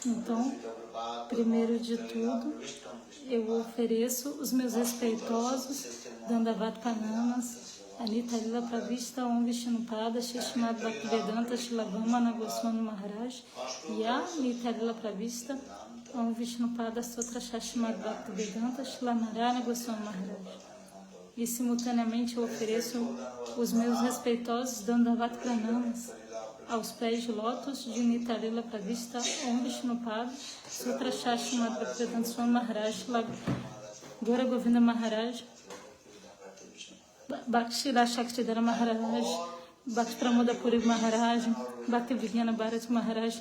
Então, primeiro de tudo, eu ofereço os meus respeitosos Dandavat Pranamas Anita Lila Pravista Om Vishnupada Shishmad Bhaktivedanta Shilavamana Goswami Maharaj Ya Anita Lila Pravista Om Vishnupada Sutra Shashmad Bhaktivedanta Shilamarana Goswami Maharaj. E simultaneamente eu ofereço os meus respeitosos Dandavat Pranamas aos pés de lótus de Nita Lila Pravista Om Vishnupada Sutra Shashmad Bhaktivedanta Swami Maharaj Gora Govinda Maharaj Bhakti Shaktidhara Maharaj, Bhakti Pramoda Puri Maharaj, Bhakti Vigyana Bharat Maharaj,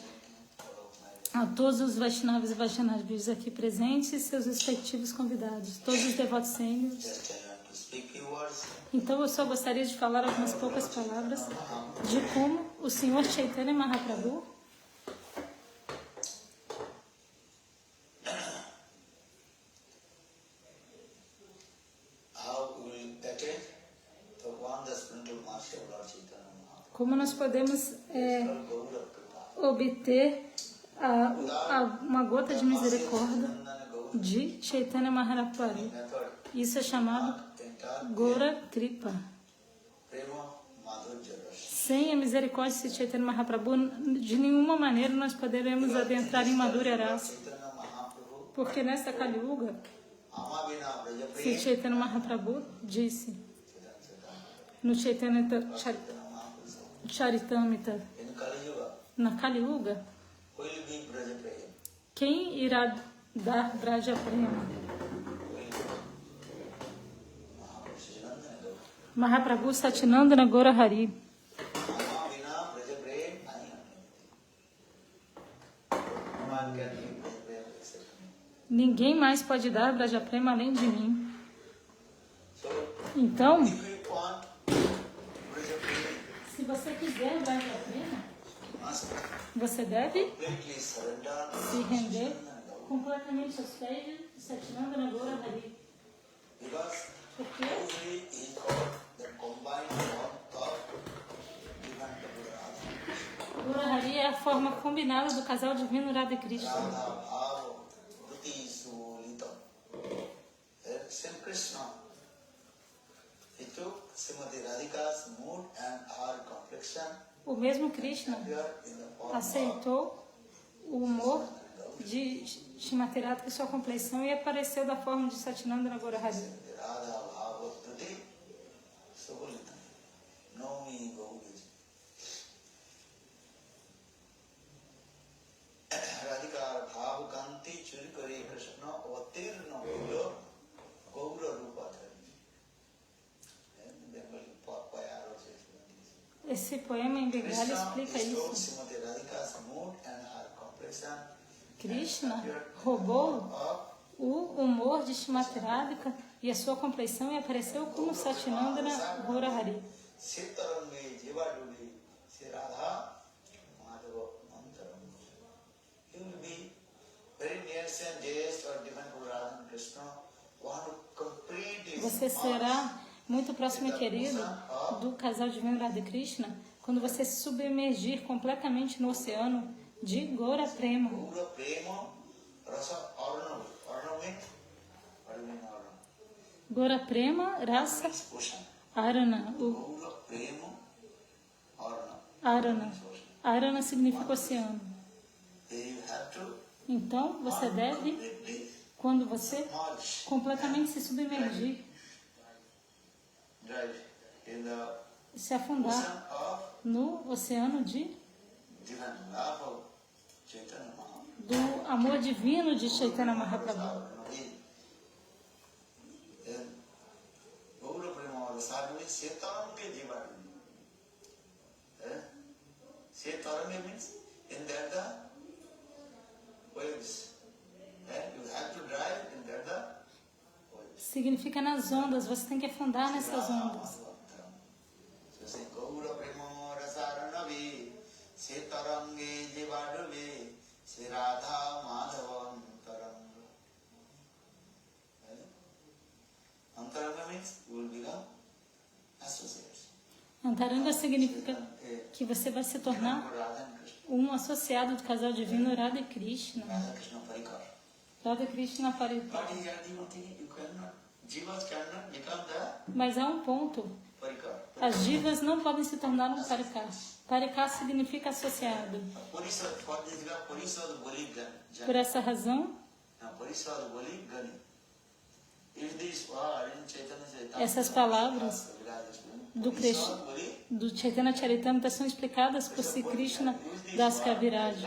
a todos os Vaishnavas e Vaishnavas aqui presentes e seus respectivos convidados, todos os devotos sêniores. Então eu só gostaria de falar algumas poucas palavras de como o Senhor Chaitanya Mahaprabhu como nós podemos obter uma gota de misericórdia de Chaitanya Mahaprabhu. Isso é chamado Gora Kripa. Sem a misericórdia de Chaitanya Mahaprabhu, de nenhuma maneira nós poderemos adentrar em Madhurya Rasa. Porque nessa Kali Yuga, se Chaitanya Mahaprabhu disse no Chaitanya Charitamrita, na Kali Yuga, quem irá dar Braja Prema? Mahaprabhu Satinandana Gora Hari. Ninguém mais pode dar Braja Prema além de mim. Então, se você quiser Braja Prema, você deve se render completamente aos pés de Satinandana Gora Hari. Porque Gora Hari é a forma combinada do casal divino Radha e Krishna. O mesmo Krishna aceitou o humor de Shrimati Radhika e sua complexão e apareceu da forma de Satinandana Gora Hari. Esse poema em Bengali explica isso. Krishna roubou o humor de Shrimati Radhika e a sua complexão e apareceu como Satinandana Gora Hari. Você será muito próximo e querido do casal divino Radha e Krishna quando você se submergir completamente no oceano de Gora Prema. Gora Prema, Rasa, Arana. Arana. Arana significa oceano. Então, você deve, quando você completamente se submergir, se afundar no oceano do amor divino de Chaitanya Mahaprabhu. Significa nas ondas, você tem que afundar nessas ondas. Antaranga significa que você vai se tornar um associado do casal divino Radha e Krishna. Radha Krishna Parikar. Mas há um ponto. As divas não podem se tornar um Parikar. Parikar significa associado. Por essa razão, essas palavras do Chaitanya Charitamrita são explicadas por Sri Krishna Das Kaviraj.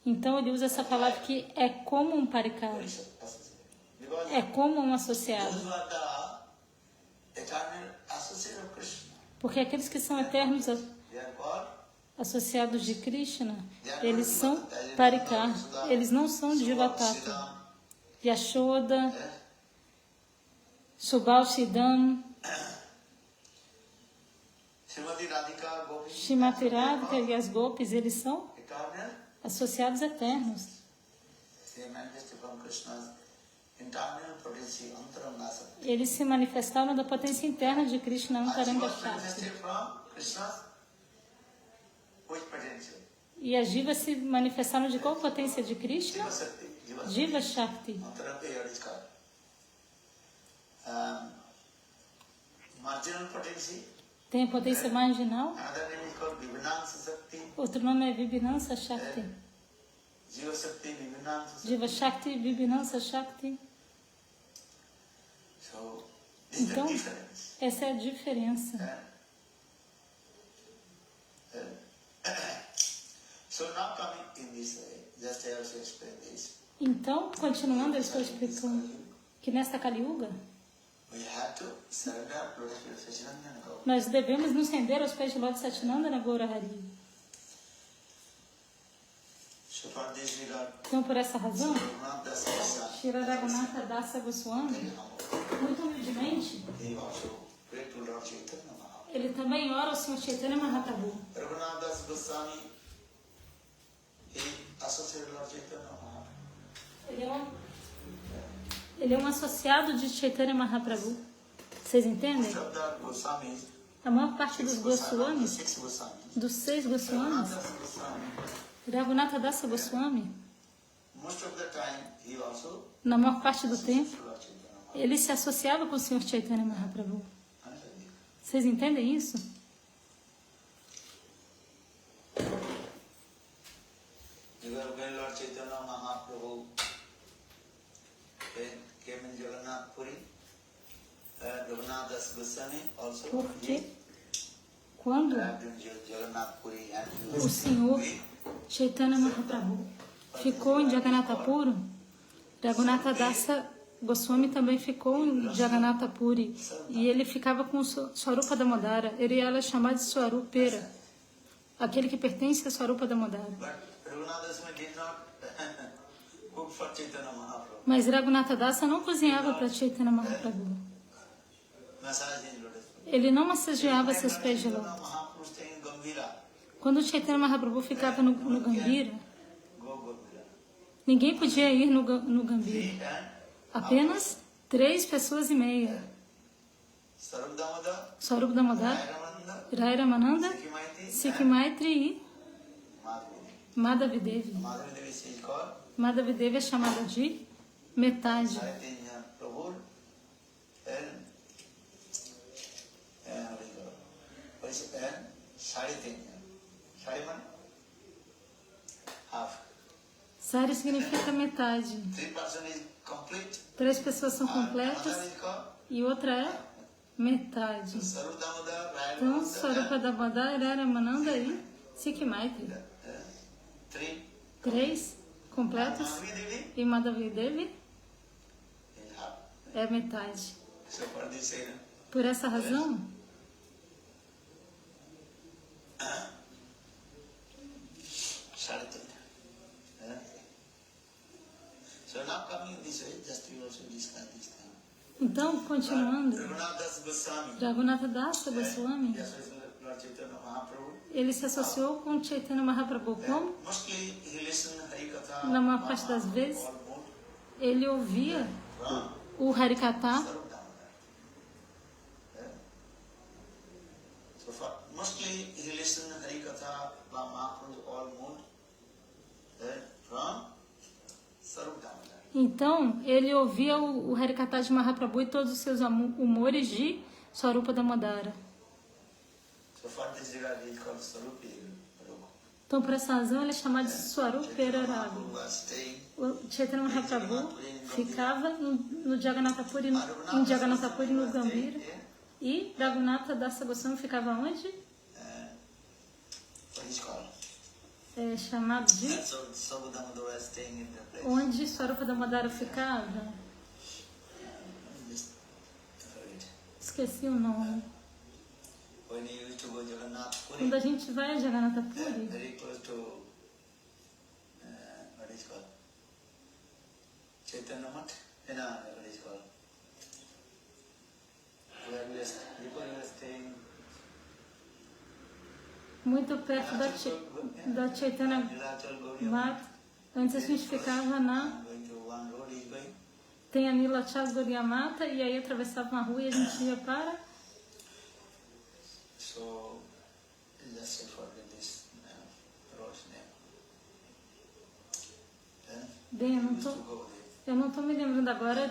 Então ele usa essa palavra que é como um Parikar, é como um associado. Porque aqueles que são eternos associados de Krishna, eles são Parikar, eles não são Jivatata. Yashoda, Subal Siddham, Shrimati Radhika e as Gopis, eles são associados eternos. Eles se manifestaram da potência interna de Krishna Antaranga Shakti. E as divas se manifestaram de qual potência de Krishna? Jiva Shakti. Tem a potência marginal. Outro nome é Vibhinansa Shakti. Jiva Shakti, Vibhinansa Shakti. Então, essa é a diferença. Então, continuando, eu estou explicando que nesta Kali Yuga, nós devemos nos render aos pés de Lord Satyanandana Gaura Hari. Então, por essa razão, Shri Raghunatha Dasa Goswami, muito humildemente, ele também ora ao Senhor Chaitanya Mahaprabhu. Ele é um associado de Chaitanya Mahaprabhu. Vocês entendem? A maior parte dos Goswamis, dos 6 Goswamis, Raghunatha Dasa Goswami, na maior parte do tempo, ele se associava com o Senhor Chaitanya Mahaprabhu. Vocês entendem isso? Porque quando o Senhor Chaitanya Mahaprabhu ficou em Jagannatha Puri, Raghunatha Dasa Goswami também ficou em Jagannatha Puri, e ele ficava com Swarupa Damodara. Ele era chamado de Swarupera, aquele que pertence a Swarupa Damodara. Mas Raghunatha Dasa não cozinhava para Chaitanya Mahaprabhu. Ele não massageava seus pés de lótus. Quando Chaitanya Mahaprabhu ficava no Gambhira, ninguém podia ir no Gambhira. Apenas 3,5 pessoas. Swarupa Damodara, Rai Ramananda, Sikhi Maitri e Madhavi. Madhavi é chamada de metade. Sari significa metade. 3 pessoas são completas e outra é metade. Então, Swarupa Damodara, Rai Ramananda e Sikhi Maitri. 3 completos e Madhavi Devi é metade. Por essa razão, então, continuando, Raghunatha Dasa Goswami, ele se associou com Chaitanya Mahaprabhu. Como? Na maior parte das vezes, ele ouvia o Harikatha Mostly he listened Harikatha by Mahaprabhu all mood from Swarup Damodar. Então, ele ouvia o Harikatha de Mahaprabhu e todos os seus humores de Swarupa Damodara. So for this regard he is called Swarupi Ragu. Então, por essa razão, ele é chamado de Swarupera Ragu. O Chaitanya Mahaprabhu ficava no Jagannatha Puri, em Jagannatha Puri, no Gambhira. E Raghunatha Dasa Goswami ficava onde? É chamado de? Onde Swarupa Damodara ficava? Esqueci o nome. Quando a gente vai a Jagannatha Puri, Chaitanya Math, what is called? Where people were staying. Muito perto da Chaitanya Math. Antes a gente ficava na... Tem a Nilachal Gaudiya Mata, e aí atravessava uma rua e a gente ia para... So, just forget this road's name. Bem, eu não estou me lembrando agora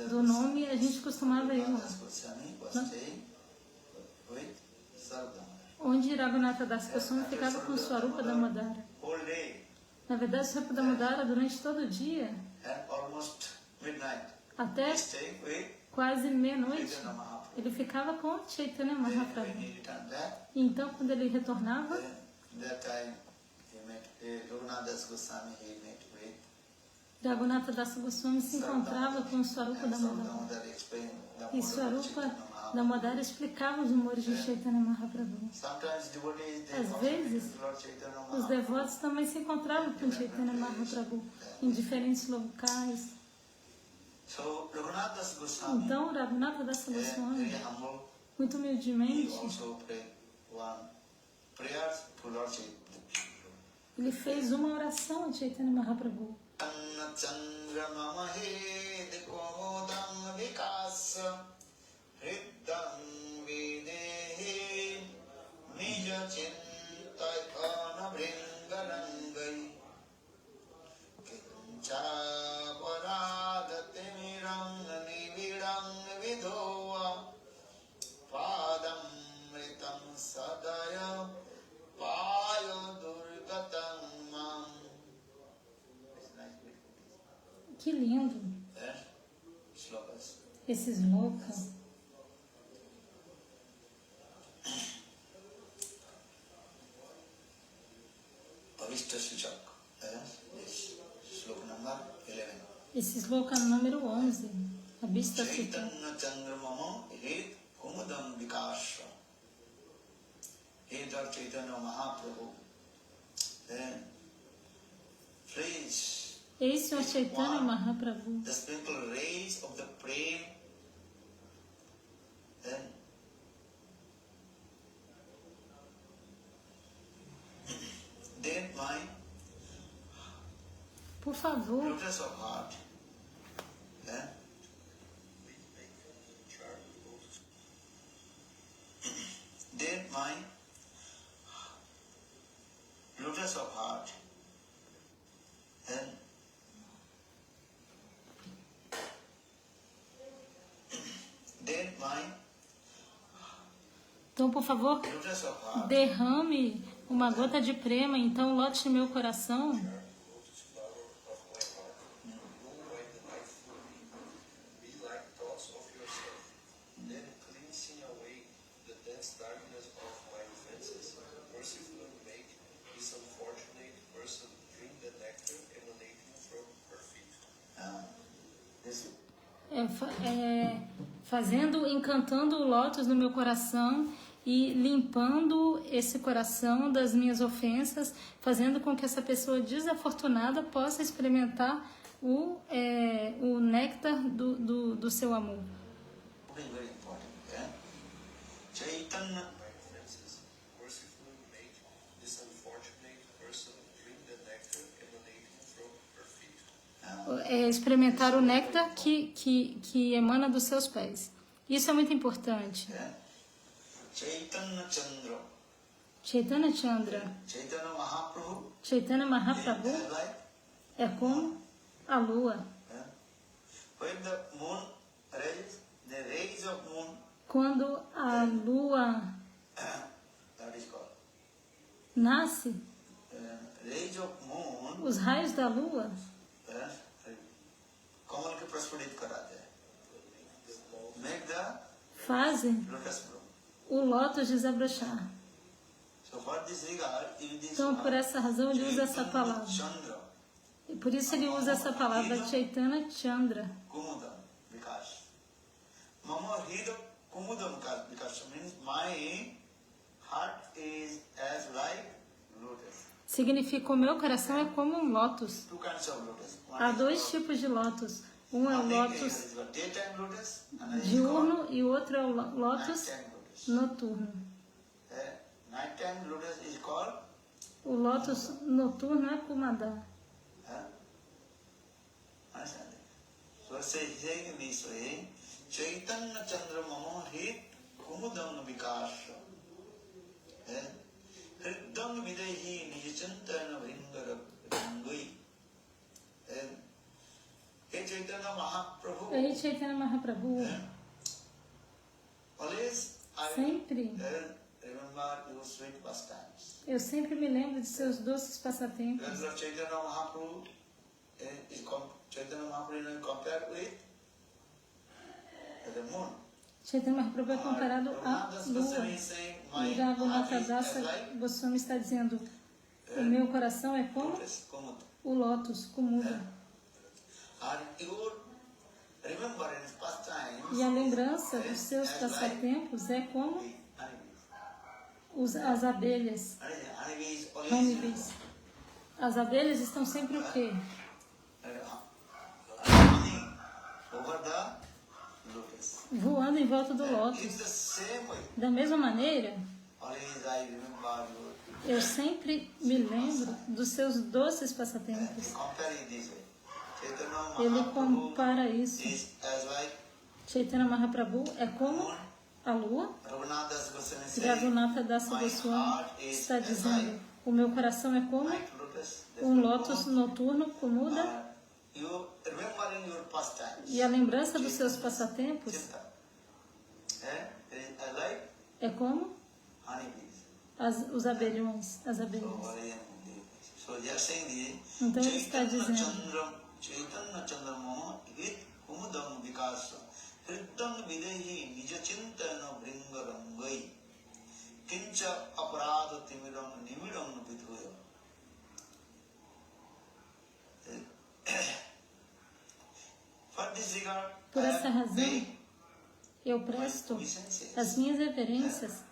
do nome, a gente costumava ir lá. Onde Raghunatha Das Goswami ficava com Swarupa Damodara. Na verdade, Swarupa Damodara, durante todo o dia, até quase meia-noite, ele ficava com Chaitanya Mahaprabhu. E então, quando ele retornava, Raghunatha Das Goswami se encontrava com Swarupa Damodara. E Swarupa Damodara explicava os humores de Chaitanya Mahaprabhu. Às vezes, os devotos também se encontravam com Chaitanya Mahaprabhu em diferentes locais. Então, Raghunatha Das Goswami, muito humildemente, ele fez uma oração a Chaitanya Mahaprabhu. Que lindo! Esses loucos. Esse sloka número 11, a Bhista Sutta. Esse é o Chaitanya Mahaprabhu. The sprinkle rays of the praying, then mind, por favor, lotus of heart, then mind, lotus of heart, então, por favor, derrame uma gota de prema, então lote meu coração. Encantando o lótus no meu coração e limpando esse coração das minhas ofensas, fazendo com que essa pessoa desafortunada possa experimentar o néctar do seu amor. Experimentar o néctar que emana dos seus pés. Isso é muito importante. Chaitanya Chandra, Chaitanya Chandra. Chaitanya Mahaprabhu Chaitanya is Mahaprabhu like é como a lua. when the moon rays, the rays of moon, Quando a lua that is called, nasce, rays of moon, os raios da lua कमल के प्रस्फुटित कराते हैं, make the fazem lotus bloom. o lótus desabrochar. So for this regard, in this Então, por essa razão, ele usa essa Chaitanya palavra. Chandra, E por isso ele usa essa palavra Chaitanya Chandra. Kumudam Vikas. Mama Hida Kumudam Vikas means my heart is as like lotus. Significa o meu coração é como um lótus. Two kinds of lotus. Há dois tipos de lótus. Um é o lótus diurno e o outro é o lótus noturno. Nighttime lotus is called O lótus noturno é Kumada. understand? So saying in this way, Chaitanya Chandra Mama Hit Kumudam Vikasha. Hriddam Videhi Nijachantana Vringara Vringai. Hey Chaitanya Mahaprabhu. Ei, Chaitanya Mahaprabhu, Always I sempre, remember your sweet pastimes. eu sempre me lembro de seus doces passatempos. Because of Chaitanya Mahaprabhu Chaitanya Mahaprabhu is compared with the moon. Chaitanya Mahaprabhu é comparado à lua. E Raghunatha Dasa Goswami está dizendo, o meu coração é como o lótus, Kumuda. E a lembrança dos seus passatempos é como as abelhas, honeybes. As abelhas estão sempre o quê? Voando em volta do lótus. Da mesma maneira, eu sempre me lembro dos seus doces passatempos. Ele compara isso. Chaitanya Mahaprabhu é como a lua. Raghunatha Dasa Goswami está dizendo, o meu coração é como um lótus noturno, Kumuda. E a lembrança dos seus passatempos é como os abelhões, as abelhas. Então ele está dizendo, Chaitanya Chandra Mama Hit Kumudam Vikasa Hriddam Videhi Nijachintana Vringarangai Kincha Aparadha Timiram Nimiram Vidhuya. Por essa razão, eu presto as minhas reverências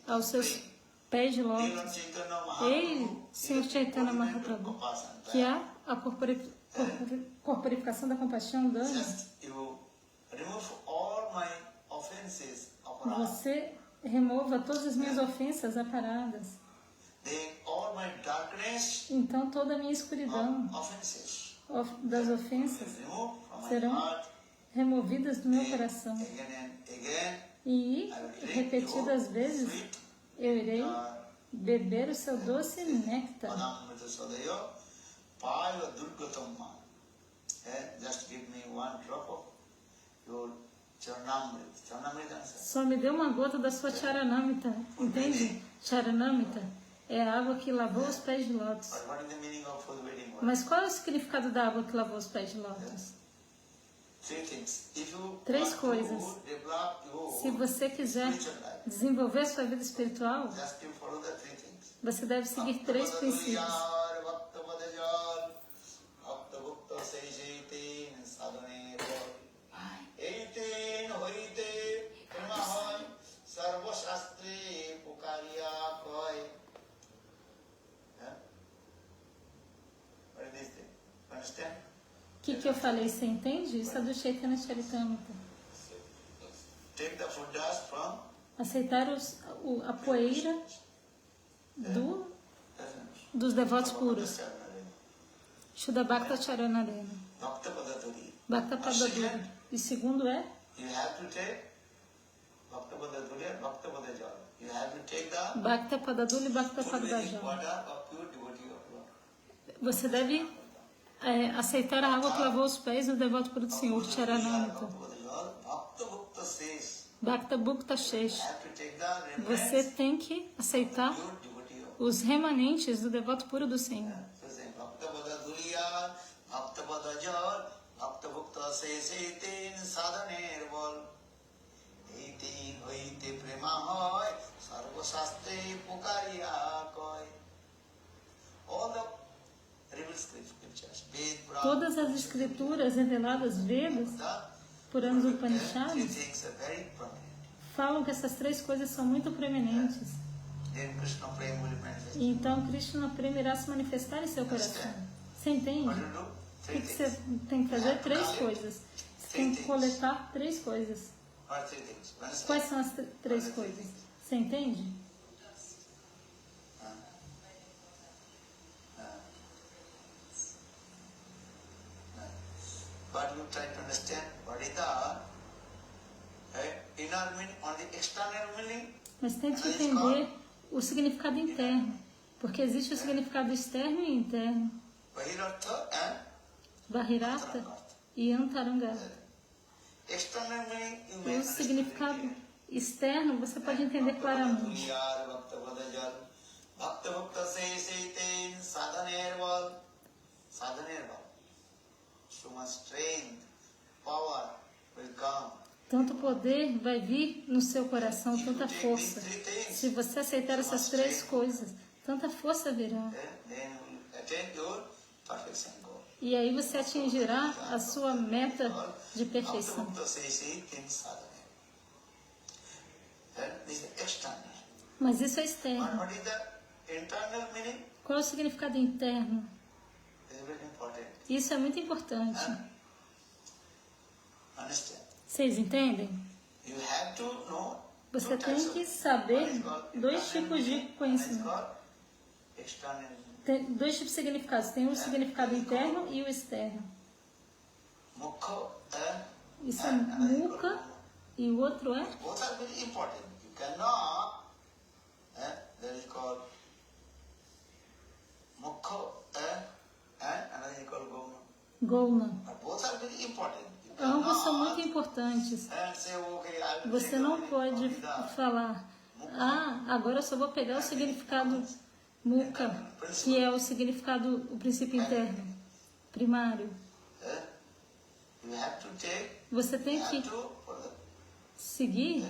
aos seus pés de lótus. Ei, Senhor Chaitanya Mahaprabhu, que há a corporificação da compaixão dana. Você remova todas as minhas ofensas aparadas. Então toda a minha escuridão das ofensas serão removidas do meu coração. E repetidas vezes eu irei beber o seu doce néctar. Só me dê uma gota da sua charanamrita, entende? Charanamrita é a água que lavou os pés de lótus. Mas qual é o significado da água que lavou os pés de lótus? Três coisas. Se você quiser desenvolver sua vida espiritual, você deve seguir três princípios. O que eu falei? Você entende? Isso é do Chaitanya Charitamrita. Aceitar a poeira dos devotos puros. Shuddha Bhakta Charanarena. Bhakta Padadura. E segundo é? You have to take the Bhakta Padadula e Bhakta full Vedic Padajala. water of pure devotee of Lord. Você deve aceitar a água que lavou os pés do devoto puro do Senhor, Charanamrita. Bhakta Bhakta says, Bhakta Bhukta Shesh. you have to take the Você remnants tem que aceitar pure devotee of Lord. os remanentes do devoto puro do Senhor. So saying, Bhakta Pada Duliya, Bhakta Pada Jal, Bhakta Bhakta says, Etin sadhaner bol. Etin hoite prema hoy, sarva shastre pukariya koi. All the revealed scriptures, Ved, Puran, Todas as escrituras reveladas, Vedas, Puranas, three Upanishads, things are very prominent. falam que essas três coisas são muito preeminentes. Then Krishna Prem will manifest. E então Krishna Prema irá se manifestar em seu coração. Você entende? What do you do? O Three que você things. tem que fazer? Três coisas. Você tem que coletar três coisas. What are three things? Understand? Quais são as três coisas? Você entende? But you try to understand what is the inner meaning on the external meaning. Mas tente entender o significado interno. Porque existe o significado externo e interno. Bahirartha and Bahirata Antarartha. e Antarangata. External meaning you E may o understand. significado externo você pode entender claramente. Bhakta Vadajal, Bhakta Bhakta Seiten, Sadhanerval. Sadhanerval. So much strength, power will come. Tanto poder vai vir no seu coração, tanta força. Se você aceitar essas três coisas, tanta força virá. Then you will attain your perfection goal. E aí você atingirá a sua meta de perfeição. Bhakta Seiten, Sadhanerval. That is the external. Mas isso é But externo. what is the internal meaning? Qual é o significado interno? Is very important. Isso é muito importante. Understand? Vocês entendem? You have to know Você two tem types que of- saber one is called dois internal tipos de meaning, one is conhecimento. called external meaning. Tem dois tipos de significados. Tem o significado interno e o externo. Mukha and Isso é another is called muka goma. e o outro é Both are very important. You cannot, that is called mukha and another is called goma. Gona. But both are very important. You Ambos são cannot muito importantes. and say, okay, I will Você take não only pode Abhidha. falar, agora eu só vou pegar o significado muka, que é o significado, o princípio interno, primário. You have to take, Você tem you have que to follow seguir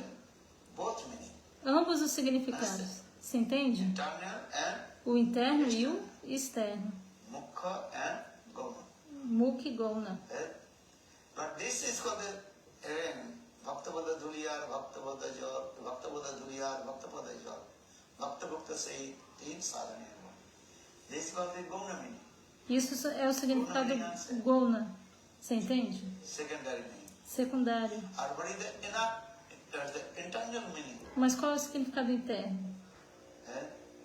both meaning, ambos os significados. Você entende? internal and O interno e o externo. mukha and goma. Muka e Gona. But this is called the Bhakta Pada Duliyar, Bhakta Pada Jal, Bhakta Pada Duliyar, Bhakta Pada Jal, Bhakta Bhakta say, Tin Sadhana. This is called the Gona meaning, Isso é o significado Gona. Você entende? secondary meaning. Secundário. Or what is the internal meaning? Mas qual é o significado interno?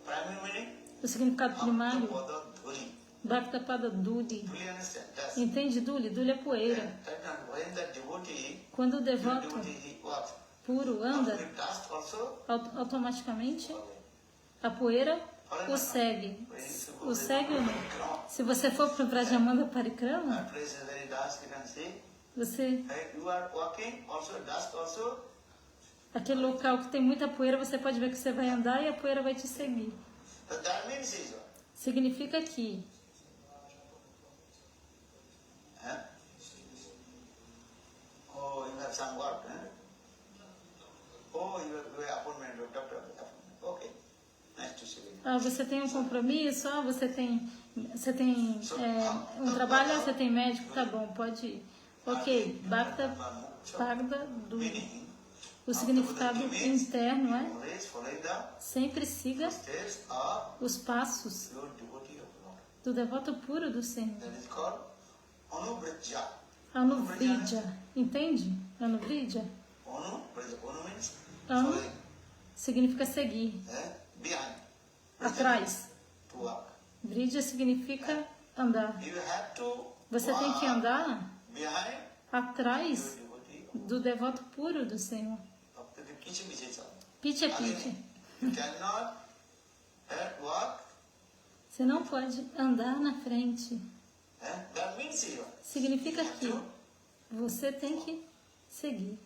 Primary meaning? O significado Bhakta primário? Pada Dhuli. Bhakta Pada Duli. Do you understand? That's Entende Duli? Duli é poeira. when the devotee, Quando o the devoto devotee he walks, puro anda, with dust also, automaticamente a poeira o segue. O segue ou não? Se você for para Vrajamanda Parikrama, that place is very dust, you can see. você, You are walking, also dust also. aquele local que tem muita poeira, você pode ver que você vai andar e a poeira vai te seguir. But that means is what? Significa que Oh, you have some work, Oh, you have appointment, doctor appointment. Okay, nice to see you. você tem um compromisso, você tem um trabalho, você tem médico, tá bom, pode ir. Ok, Bhakta Pada Duli. Meaning, O significado interno é always following the sempre siga steps of os passos your devotee of Lord. do devoto puro do Senhor. That is called Anubhrijya. Anuvridya, entende? Anuvridya Anubhrijya. Anu means Anu following, significa seguir, behind, atrás. to walk. Vridya significa andar. You have to Você tem que walk andar behind your atrás devotee. do devoto puro do Senhor. Bhakti piche piche chal. Piche piche. You cannot walk. Você não pode andar na frente. That means you Significa have que to você tem que seguir.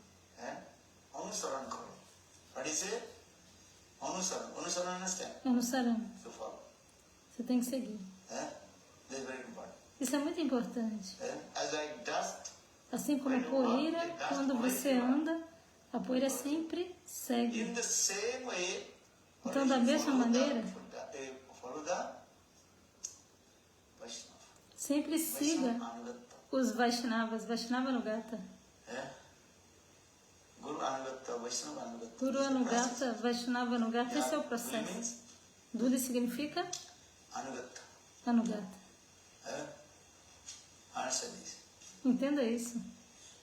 Anusaran karo. What is it? Anusaran. Anusaran, understand? Anusaran. To follow. Você tem que seguir. This is very important. Isso é muito importante. As like dust, Assim como a poeira, quando você anda, a poeira sempre segue. in the same way, Então, da mesma maneira, follow the Vaishnava. sempre siga Anugata. os Vaishnavas, Vaishnava Anugata. Guru Anugata, Vaishnava Anugata. Guru Anugata, Vaishnava Anugata, esse é o processo. Duli significa Anugata. Anugata. Understand this. Entenda isso.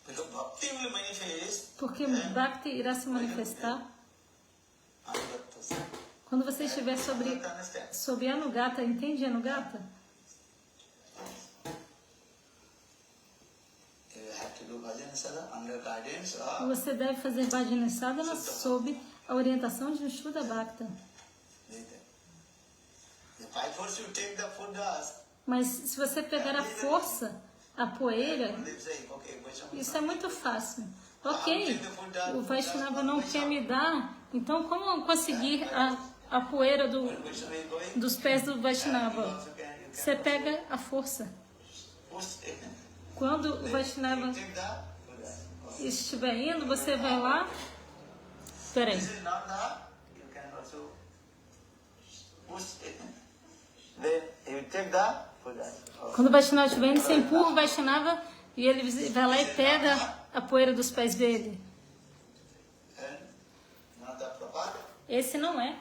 Because bhakti will manifest. Porque Bhakti irá se manifestar Anugata. quando você estiver sobre Anugata. Entende Anugata? You have to do bhajan sadhana under guidance of Você deve fazer Bhajana Sadhana sob a orientação de Shuddha Bhakta. If I force you to take the food dust, Mas se você pegar a força, a poeira, isso é muito fácil. Ok, o Vaishnava não quer me dar, então como eu conseguir a poeira dos pés do Vaishnava? Você pega a força. Quando o Vaishnava estiver indo, você vai lá. Peraí. Quando o Vaishnava estiver indo, você empurra o Vaishnava e ele vai lá e pega a poeira dos pés dele. Esse não é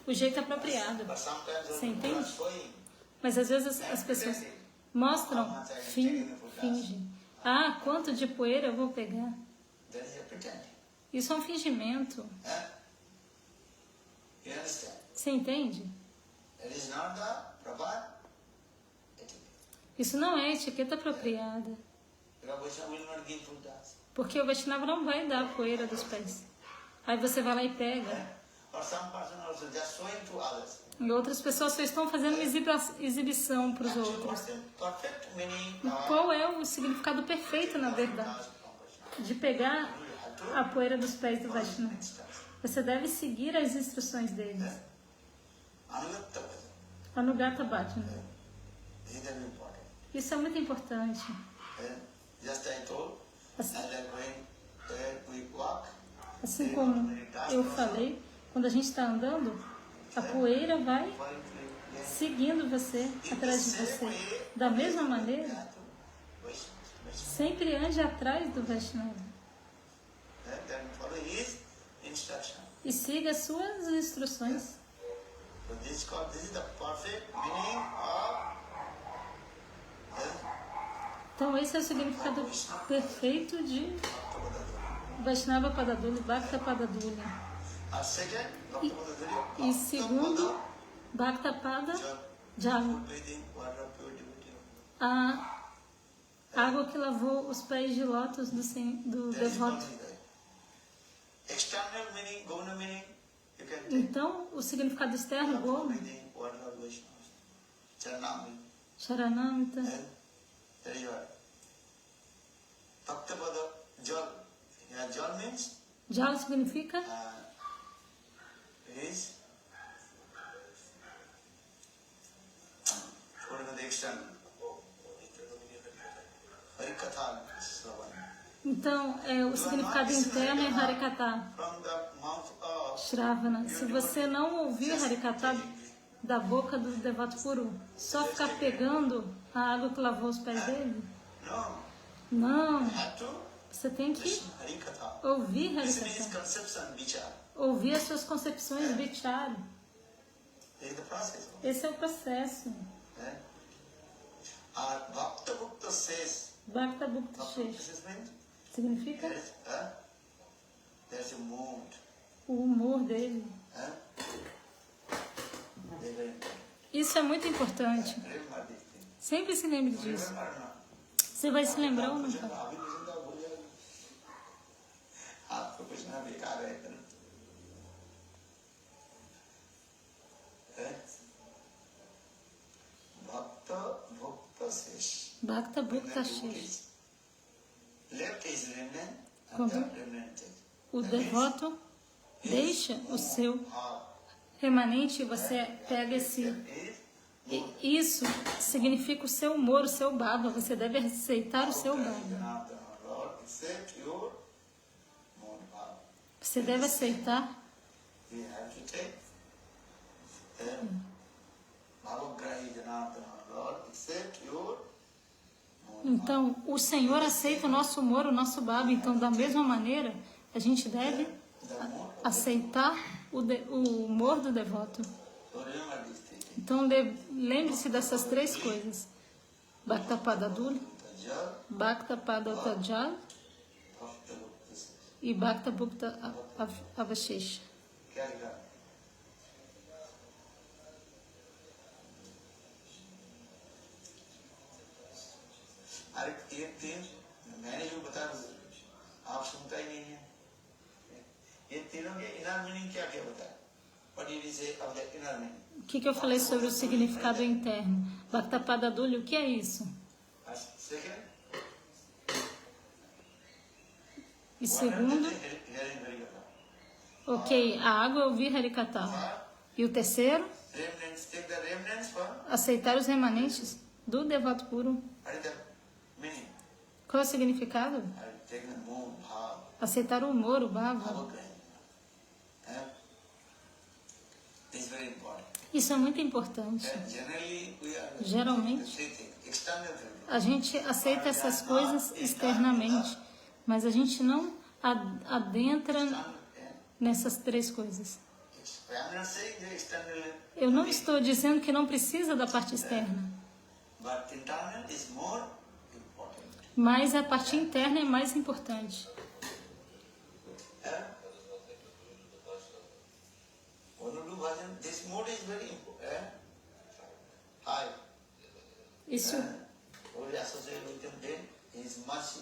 o jeito apropriado. Você entende? Mas às vezes as pessoas mostram, fingem. Ah, quanto de poeira eu vou pegar? Isso é um fingimento. Você entende? Isso não é etiqueta apropriada. Porque o Vaishnava não vai dar a poeira dos pés. Aí você vai lá e pega. E outras pessoas só estão fazendo uma exibição para os outros. Qual é o significado perfeito, na verdade, de pegar a poeira dos pés do Vaishnava? Você deve seguir as instruções deles. Anugata Bhajana. Isso é muito importante. Assim como eu falei, quando a gente está andando, a poeira vai seguindo você, atrás de você. Da mesma maneira, sempre ande atrás do Vaishnava. E siga as suas instruções. Então esse é o significado perfeito de Vaishnava Padaduli, Bhakta Padaduli. E segundo, Bhakta Pada Jala, a água que lavou os pés de lótus do devoto. Então, o significado externo, Goma, Charanamita. Jala significa então, o significado interno é Harikata, Shravana. Se você não ouvir Harikata da boca do devoto puro, só ficar pegando a água que lavou os pés dele, não. Você tem que ouvir Harikata, ouvir as suas concepções, vichara. Esse é o processo. Bhakta Bhukta Shesh significa o humor dele. Isso é muito importante. Sempre se lembre disso. Você vai se lembrar ou não? Bhukta Sesh. Bhakta Bhukta Shesh. Left his remnant and Quando that remnant takes. o devoto deixa o seu remanente, você pega esse... Isso significa o seu humor, o seu baba. Você deve aceitar o seu baba. Você deve aceitar. Então, o Senhor aceita o nosso humor, o nosso baba. Então, da mesma maneira, a gente deve aceitar o humor do devoto. Então, lembre-se dessas três coisas. Bhakta Padadula, Bhakta Padatajal e Bhakta Bhukta Avashesha. अरे एक दिन मैंने जो बताया आप सुनता ही नहीं है ये तीनों के इनर मीनिंग क्या क्या बताया What did he say of the inner meaning? O que eu falei sobre o significado interno? Bhakta Padadula, o que é isso? Second, E segundo, ok, a água é ouvir Harikata. E o terceiro, remnants, take the remnants for aceitar os remanentes do devoto puro. what is the meaning? Qual é o significado? Take the moon, bhav, Aceitar o humor, o bhava. bhavagrani. This is very important. Isso é muito importante. Generally, we are Geralmente, treating external feeling. a gente aceita essas coisas externamente, mas a gente não adentra nessas três coisas. I'm not saying the external, Eu não estou dizendo que não precisa da parte externa, but internal is more important. mas a parte interna é mais importante. Bhajan, this mode is very important. High. Isso, Only associated with him then is mercy.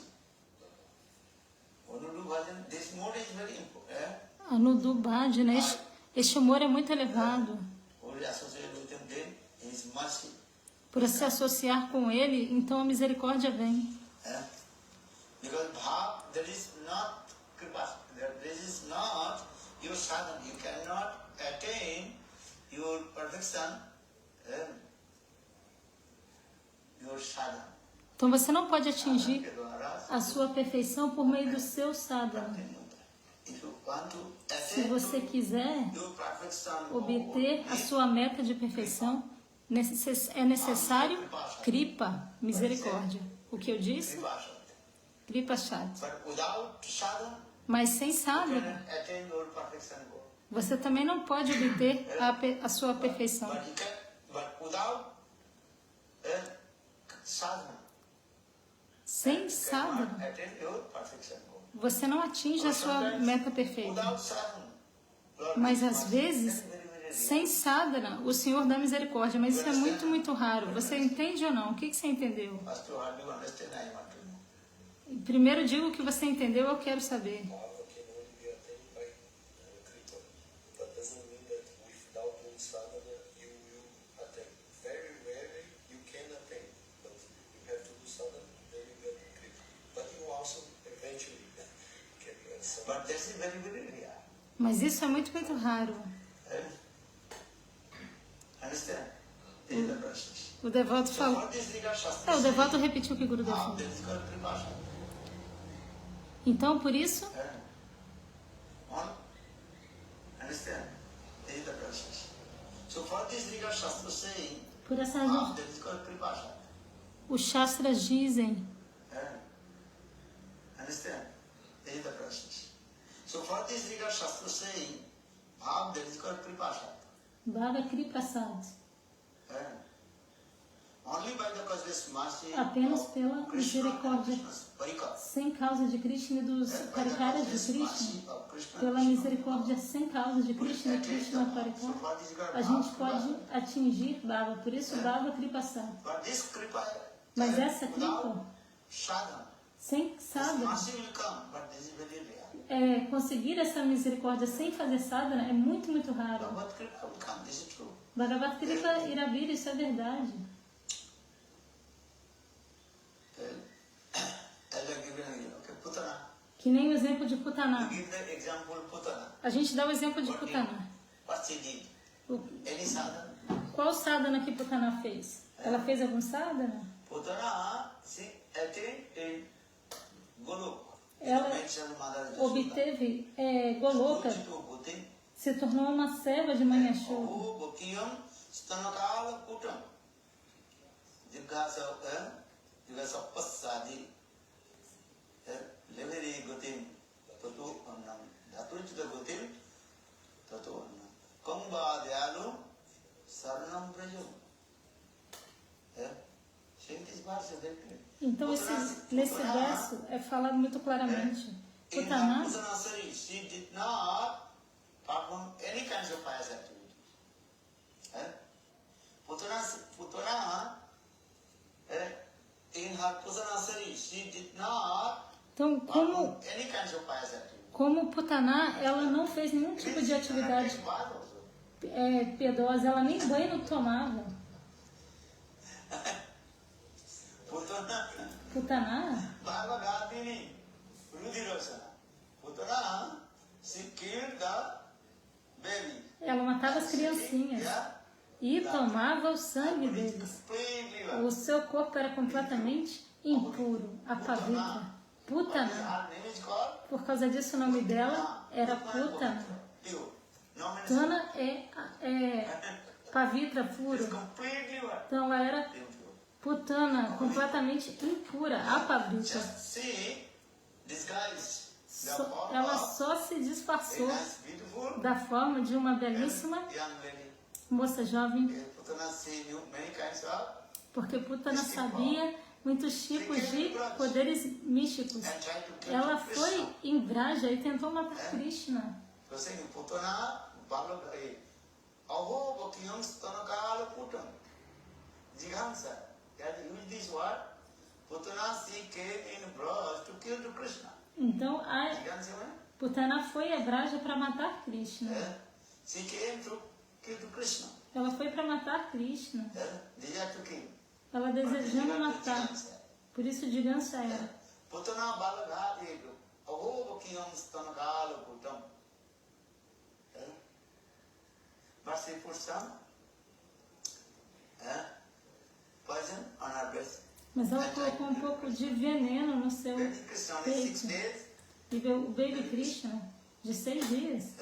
Onudu Bhajan, this mode is very important. Anudu Bhajana, este humor é muito elevado. Only associated with him then is mercy. Por se associar com ele, então a misericórdia vem. Because bhav, there is not kripa, there is not your sadhana. You cannot attain your perfection, your sadhana. Então você não pode atingir a sua perfeição por meio do seu sadhana. If you want to Se attain você quiser your perfection, obter a sua meta de perfeição, é necessário kripa, misericórdia. O que eu disse? Kripa Shat. but without sadhana, Mas sem you sadhana, cannot attain your perfection goal. você também não pode obter a sua perfeição. But you can, but without sadhana, Sem you sadhana, cannot attain your perfection goal. você não atinge a sua meta perfeita. Without sadhana, Lord, Mas you às must vezes, very, very rare. sem sadhana, o Senhor dá misericórdia. Mas isso é muito, muito raro. Você entende ou não? O que você entendeu? First of all, you understand, I want to know. Primeiro diga o que você entendeu, eu quero saber. Bhava can only be attained by kripa. That doesn't mean that without doing sadhana you will attain. Very rarely you can attain, but you have to do sadhana, then you get kripa. But you also eventually can get some. But this is very, very rare. Mas isso é muito, muito raro. Understand? This is the process. O devoto So falou. what this regard Shastra O devoto repetiu o que Guru Dev how falou. this is called Kripa. Então, por isso, Understand? This is the process. So for this regard Shastra saying por essa how razão, this is called Kripa. os Shastras dizem, Understand? This is the process. So for this regard Shastra saying how this is called Kripa. Bhava Kripa Sad, Only by the causeless mercy apenas of pela Krishna and misericórdia, Krishna's parikar. sem causa de Krishna e dos By the parikaras de causeless mercy Krishna, of Krishna pela and Krishna. misericórdia sem causa de Krishna e Krishna parikar, a gente pode atingir Bhava. Por isso, Bhava Kripa Sad. But this kripa, Mas essa without Kripa, sadhana, sem this sadhana, mercy will come, but this is very rare. conseguir essa misericórdia sem fazer sadhana é muito, muito raro. Bhagavad kripa will come, this is true. Bhagavad Kripa irá vir, isso é verdade. But this is very, very rare. Mas isso é muito, muito raro. Understand? This is the process. So for this regard Shastra saying how there is called Kripa. Isso é muito, muito raro. How this is called Kripa. like giving, okay, Putana. Que nem o exemplo de Putaná. Give the example Putana. A gente dá o exemplo de Putaná. What she did? O- Any sadhana? Qual sadhana que Putaná fez? Ela fez algum sadhana? Putana, she attained in Golok. Ela Mentioned Mother Yashoda. obteve Goloka, Kuchitu Bhuti, se tornou uma serva de Mãe Yashoda. Ahu Bhakiyam Stanakala Kutam. Jigasa Passadi. Leveri Gutim. Tatu Annam. Dhatuchita Gutim. Tatu Annam. Kamba Dyalu Sarnam Prajam. Sing this verse directly. Então, nesse verso é falado muito claramente. In Putaná, Putanasari, she did not perform any kinds of pious activities. Putana, in her Putanasari, she did not então, perform any kinds of pious activities. como Putaná, ela não fez nenhum tipo de atividade Take bath also. piedosa, ela nem banho tomava. Putaná, Bhagavatini, Rudirosana. Putana, she killed the baby. ela matava as criancinhas Yeah? e tomava o sangue deles. Completely. O seu corpo era completamente impuro, apavitra. Putaná. Her name is called Por causa disso, o nome dela era Putana. pure. No means Tana é pavitra, puro. completely what? Então ela era Impure. Putana, completamente impura, apavitra. Just see, disguised. The form Ela of só se a disfarçou nice, beautiful da forma de uma belíssima young lady. moça jovem, Putana see knew many kinds of porque Putana sabia muitos tipos de poderes místicos. and tried to kill Ela Krishna. foi em Vraja e tentou matar Krishna. So saying Putana Balagai Aho Bhakiyam Stanakala Putam Jighansa. That use this word. Putana she came in Braj to kill to Krishna. Então a Jighansa means? Putana foi a Vraja para matar Krishna. She came to kill to Krishna. Ela foi para matar Krishna. Desire to kill. Ela desejando matar. Por isso Jighansa era. Putana Balagai Aho Bhakiyam Stanakala Putam. But she put some poison on her breast. Mas ela colocou um pouco de veneno no seu Baby Krishna is 6 peito. days. E o baby Krishna, de 6 dias,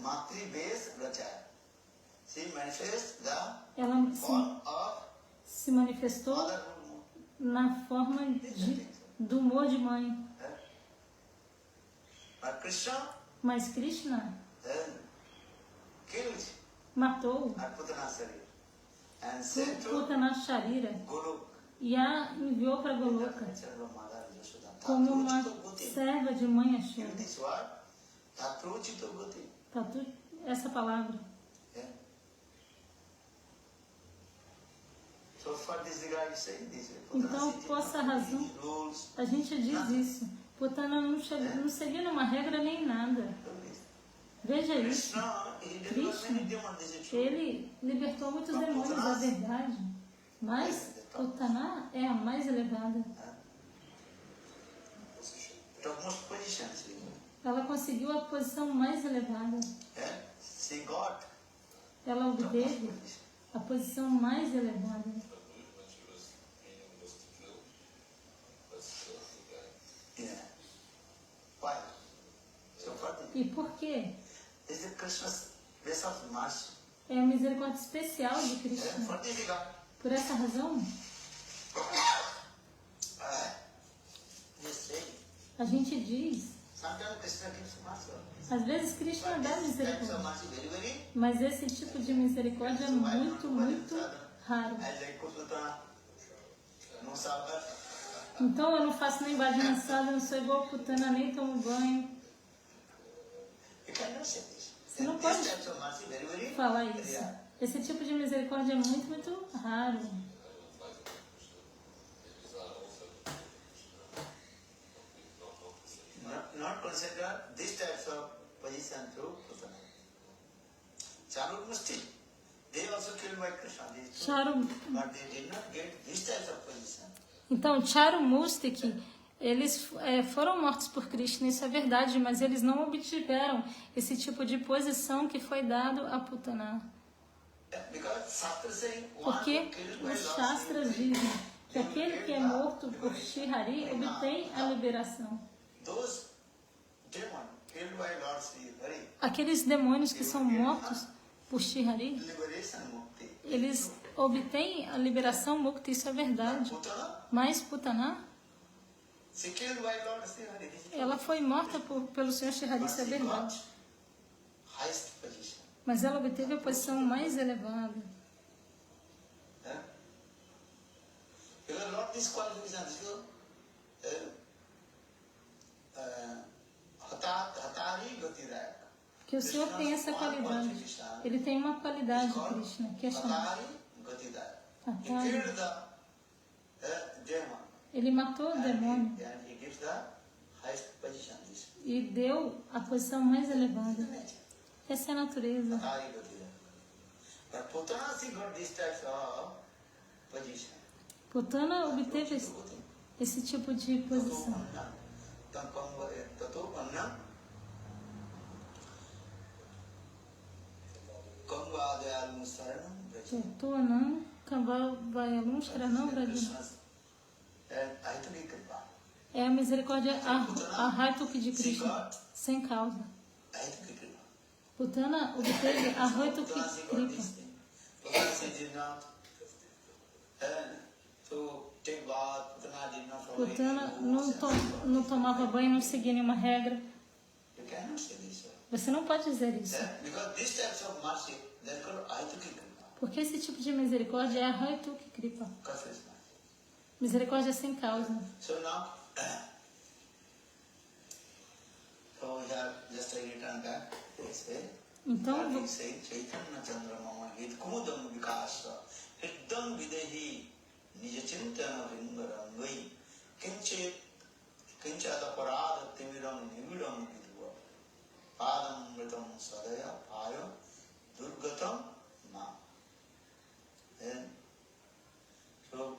Matri base Rachaya. She manifests the ela form of se manifestou mother. na forma do humor de mãe. But Krishna Mas Krishna killed matou her Putana Sari and sent to Putana Sharira Golok. e a enviou para Goloka Mother Yashoda. como uma Tatruchito Guti. serva de Mãe Use Yashoda. this word. Tatruchito Guti. Essa palavra. Yeah. So for this regard, you say this way. Então, por essa razão, Rules. a gente diz isso. Putana não seguia nenhuma regra nem nada. Veja isso. Krishna, he delivered many demons. This is true. Ele libertou muitos demônios, é verdade. Mas Putana é a mais elevada. Topmost positions. Ela conseguiu a posição mais elevada. Yeah? She got Ela topmost obteve position. a posição mais elevada. Yeah. Why? So for the, E por quê? this is Krishna's place of mercy. É a misericórdia especial de Yeah? Krishna. For this regard, Por essa razão, you say, a gente diz, sometimes Krishna gives mercy. às vezes Krishna But dá this types of misericórdia. mercy very, very Mas esse tipo de misericórdia é muito, muito raro. I like Kusutana, Musagar. Então eu não faço nem bhajana sada, não sou igual Putana, nem tomo banho. You cannot say this. Você não And pode these types of mercy very, very falar isso. rare. Esse tipo de misericórdia é muito, muito raro. Not consider these types of position to Putana. Charut Musti, they also killed by Krishna. These two. Charu, But they did not get this type of position. então, Charumustiki, eles foram mortos por Krishna, isso é verdade, mas eles não obtiveram esse tipo de posição que foi dado a Putana. Because Shastra saying, one Porque killed by os Lord Shastras Sri dizem que aquele que é morto por Shri obtém a liberação. those demons killed by Lord Sri Hari, Aqueles demônios que são mortos por Shri liberation mukti. eles obtêm a liberação mukti, isso é verdade. Putana, Mas Putana, she killed by Lord Sri Hari. ela foi morta pelo Senhor Shri, But isso é she got verdade. highest position. Mas ela obteve a posição mais elevada. Eh? Because not this qualification, this is hatari gatiraya. Que o Senhor tem essa qualidade. Ele tem uma qualidade, Krishna, que é chamada Hatari gatiraya. He Hatari. killed the demon. Ele matou o demônio And he gives the highest position. This e deu a posição mais elevada. is the nature. Essa é a natureza. Hatari gatiraya. But Putana, she got this type of position. Putana obteve esse tipo de posição. Tuanam, Kambhavayalum, Sharanam, Vrajana. É a misericórdia Arhatuki de Krishna, sem causa. Putana obteve Arhatuki Kripa. Putana não tomava banho, não seguia nenhuma regra. Você não pode dizer isso. Porque esse tipo de misericórdia é a Arhatuki Kripa. Misericórdia sem causa. So now, so we have just returned back. Então, He said, Chaitanya Chandramama hit kumudam vikasa hiddam videhi nijachintana ringarangai kinchada parada tiviram nividam vidva padam mritam sadaya payo durgatam na. And so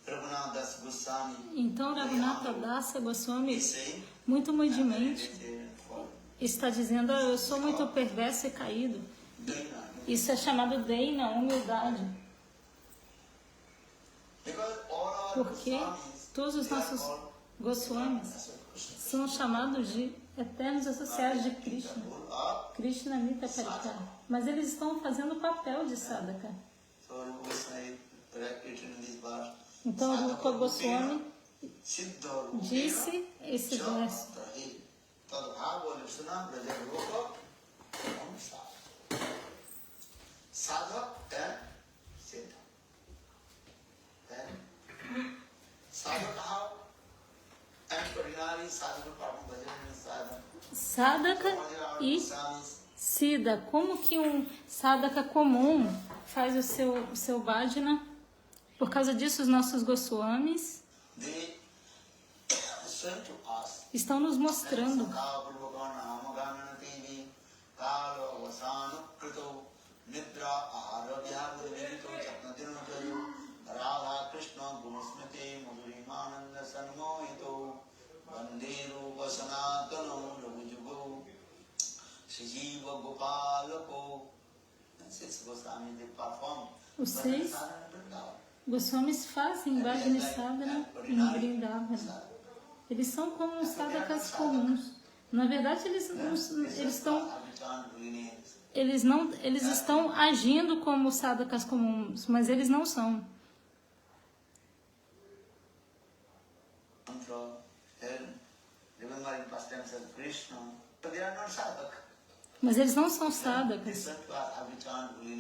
Raghunath Das Goswami, então Raghunatha Dasa Goswami, he said, muito humildemente, está dizendo: eu sou muito perverso e caído. Isso é chamado Deina, humildade. Porque todos os nossos Goswamis são chamados de eternos associados de Krishna. Krishna Mita Parikara. Mas eles estão fazendo o papel de sadhaka. Então, Rupa Goswami disse esse verso. Sadhaka e Siddha. Como que um sadhaka comum faz o seu bhajana? Por causa disso, os nossos Goswamis estão nos mostrando os 6 Goswamis fazem bhajana sadhana em Vrindavana. Eles são como sadhakas comuns. Na verdade, eles estão agindo como sadhakas comuns, mas eles não são. Mas eles não são sadhakas.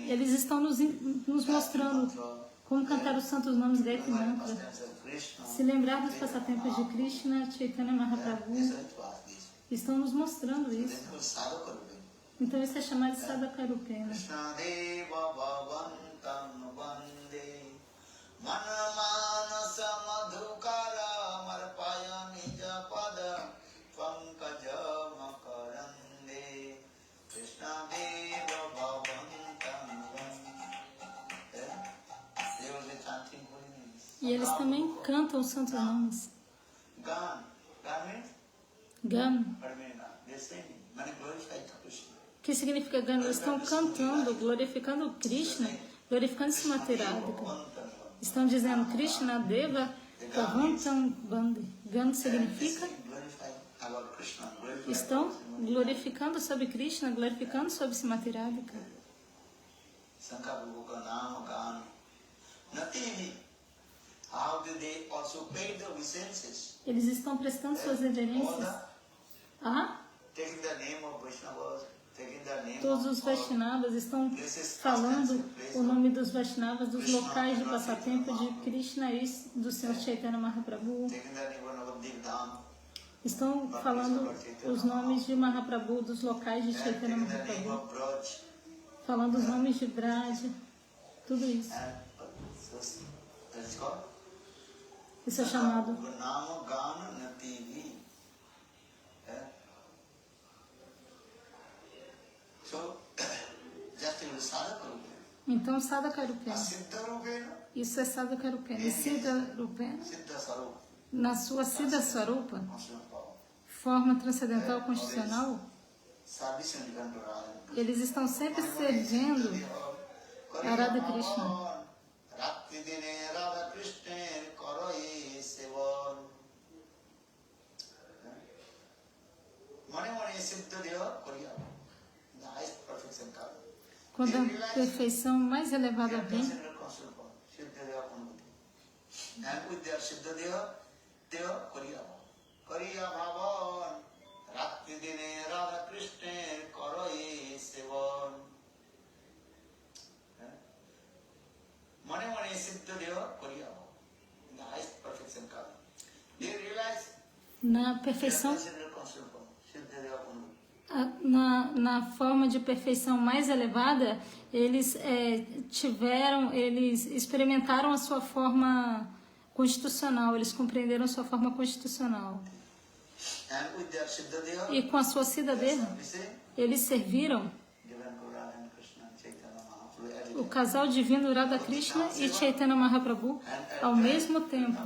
Eles estão nos mostrando como cantar os santos nomes de Mantra. Se lembrar dos passatempos de Krishna, Chaitanya Mahaprabhu, estão nos mostrando isso. Então isso é chamado de Sadhaka Rupena. E eles também cantam os santos nomes. Gan. Gan means? Gan. What mean? They sing. Many glorify Krishna. O que significa Gan? Eles estão cantando, glorificando Krishna, glorificando Srimatharadhika. Estão dizendo Krishna Deva Kavantam Bandi. Gan significa estão glorificando sobre Krishna, glorificando sobre Srimatharadhika. Eles estão prestando suas reverências a todos os Vaishnavas, estão falando o nome dos Vaishnavas, dos locais de passatempo de Krishna e do Senhor Chaitanya Mahaprabhu. Estão falando os nomes de Mahaprabhu, dos locais de Chaitanya Mahaprabhu, falando os nomes de Braj, tudo isso. Isso é chamado então Sadhaka Rupena. Isso é Sadhaka Rupena. E Siddha Rupena, na sua Siddha Swarupa, forma transcendental constitucional, eles estão sempre servindo a Radha Krishna. Quando a perfeição mais elevada vem, na perfeição, na forma de perfeição mais elevada, eles eles experimentaram a sua forma constitucional, eles compreenderam a sua forma constitucional. E com a sua Siddha Deva, eles serviram o casal divino Radha Krishna e Chaitanya Mahaprabhu ao mesmo tempo.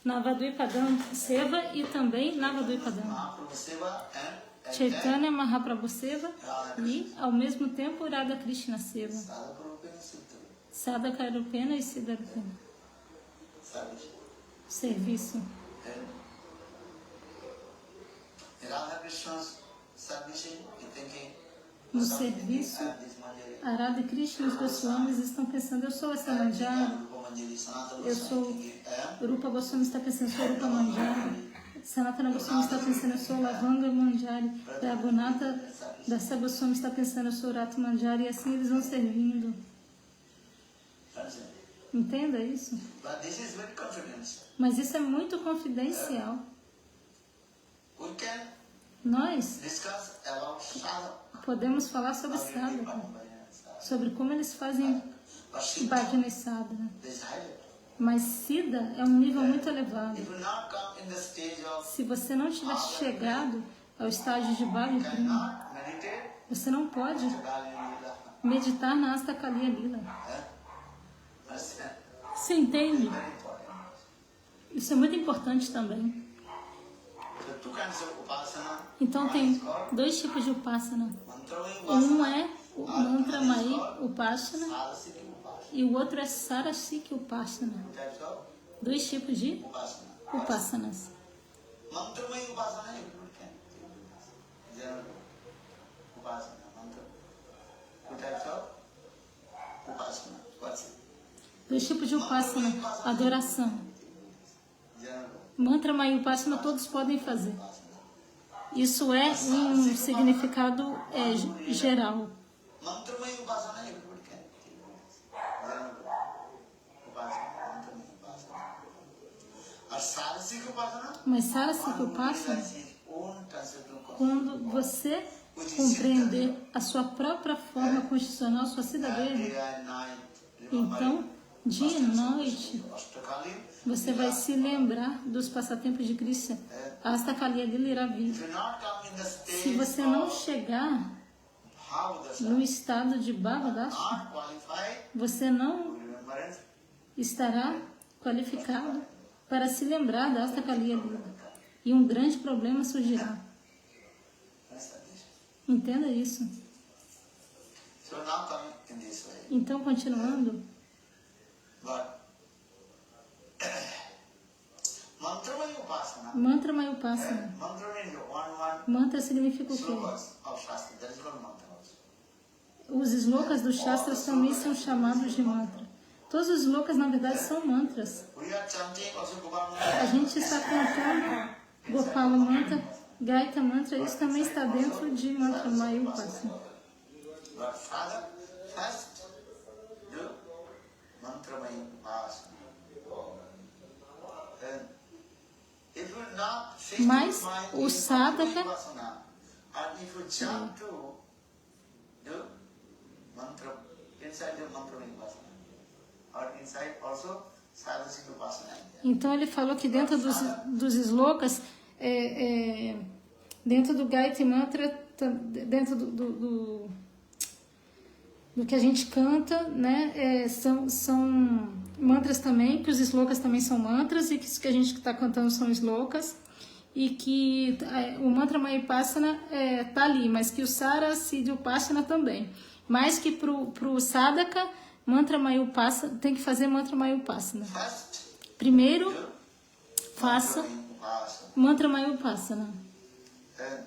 Navadvipadam Seva e também Navadvipadam. Chaitanya Mahaprabhu Seva e, ao mesmo tempo, Radha Krishna Seva. Sadhaka Rupena e Siddha Rupena. Serviço. No serviço, a Radha Krishna e os Goswamis estão pensando, eu sou essa Manjari, eu sou Rupa Goswami está pensando, eu sou Rupa Manjari. Sanatana Goswami está pensando, eu sou Lavanga Manjari. Raghunatha Dasa Goswami está pensando, eu sou Rata Manjari. E assim eles vão servindo. Entenda isso? Mas isso é muito confidencial. Nós podemos falar sobre sadhaka, sobre como eles fazem bhajana e sadhana. Mas Siddha é um nível muito elevado. Se você não tiver chegado ao estágio de Bhakti Prema, você não pode meditar na Asta Kaliya Lila. Você entende? Isso é muito importante também. Então tem dois tipos de Upasana. Um é o Mantramai Upasana e o outro é Sarasika Upasana. Dois tipos de Upasanas. Dois tipos de Upasana. Adoração. Mantra Maya Upasana todos podem fazer. Isso é um significado geral. Mas Sarasika Upasana, quando você compreender a sua própria forma constitucional, sua Siddha Deva, então, dia e noite, você vai se lembrar dos passatempos de Krishna. Asta Kaliya Lila irá vir. Se você não chegar no estado de Bhavadasha, você não estará qualificado para se lembrar da Asta Kaliya Lila. E um grande problema surgirá. Understand this? Entenda isso. So now coming in this way. Então, continuando, But Mantramaya Upasana. Mantra Mayupasana. Mantra means one Mantra significa o quê? slokas of Shastra. That is called mantra also. Os slokas dos Shastras também são chamados de mantra. Todos os slokas, na verdade, são mantras. We are chanting also Gopal A gente está cantando Gopala Mantra, Gaita Mantra, isso também está dentro de Mantra Mayupasana. But Father, first do Mantramaya Upasana. And if you not fix Mas your mind o in sadhaka- Mantramaya Upasana, and if you jump to do mantra inside the Mantramaya Upasana, or inside also Sadhasika Upasana. Então ele falou que dentro dos slokas, dentro do Gayatri Mantra, dentro do que a gente canta, né, são mantras também, que os slokas também são mantras, e que isso que a gente está cantando são slokas, e que o mantra Mayupasana tá ali, mas que o Sara Siddhi Upasana também. Mas que pro sadhaka, mantra Mayupasana, tem que fazer mantra Mayupasana. First, Primeiro, do faça Mantramaya Upasana. mantra Mayupasana. And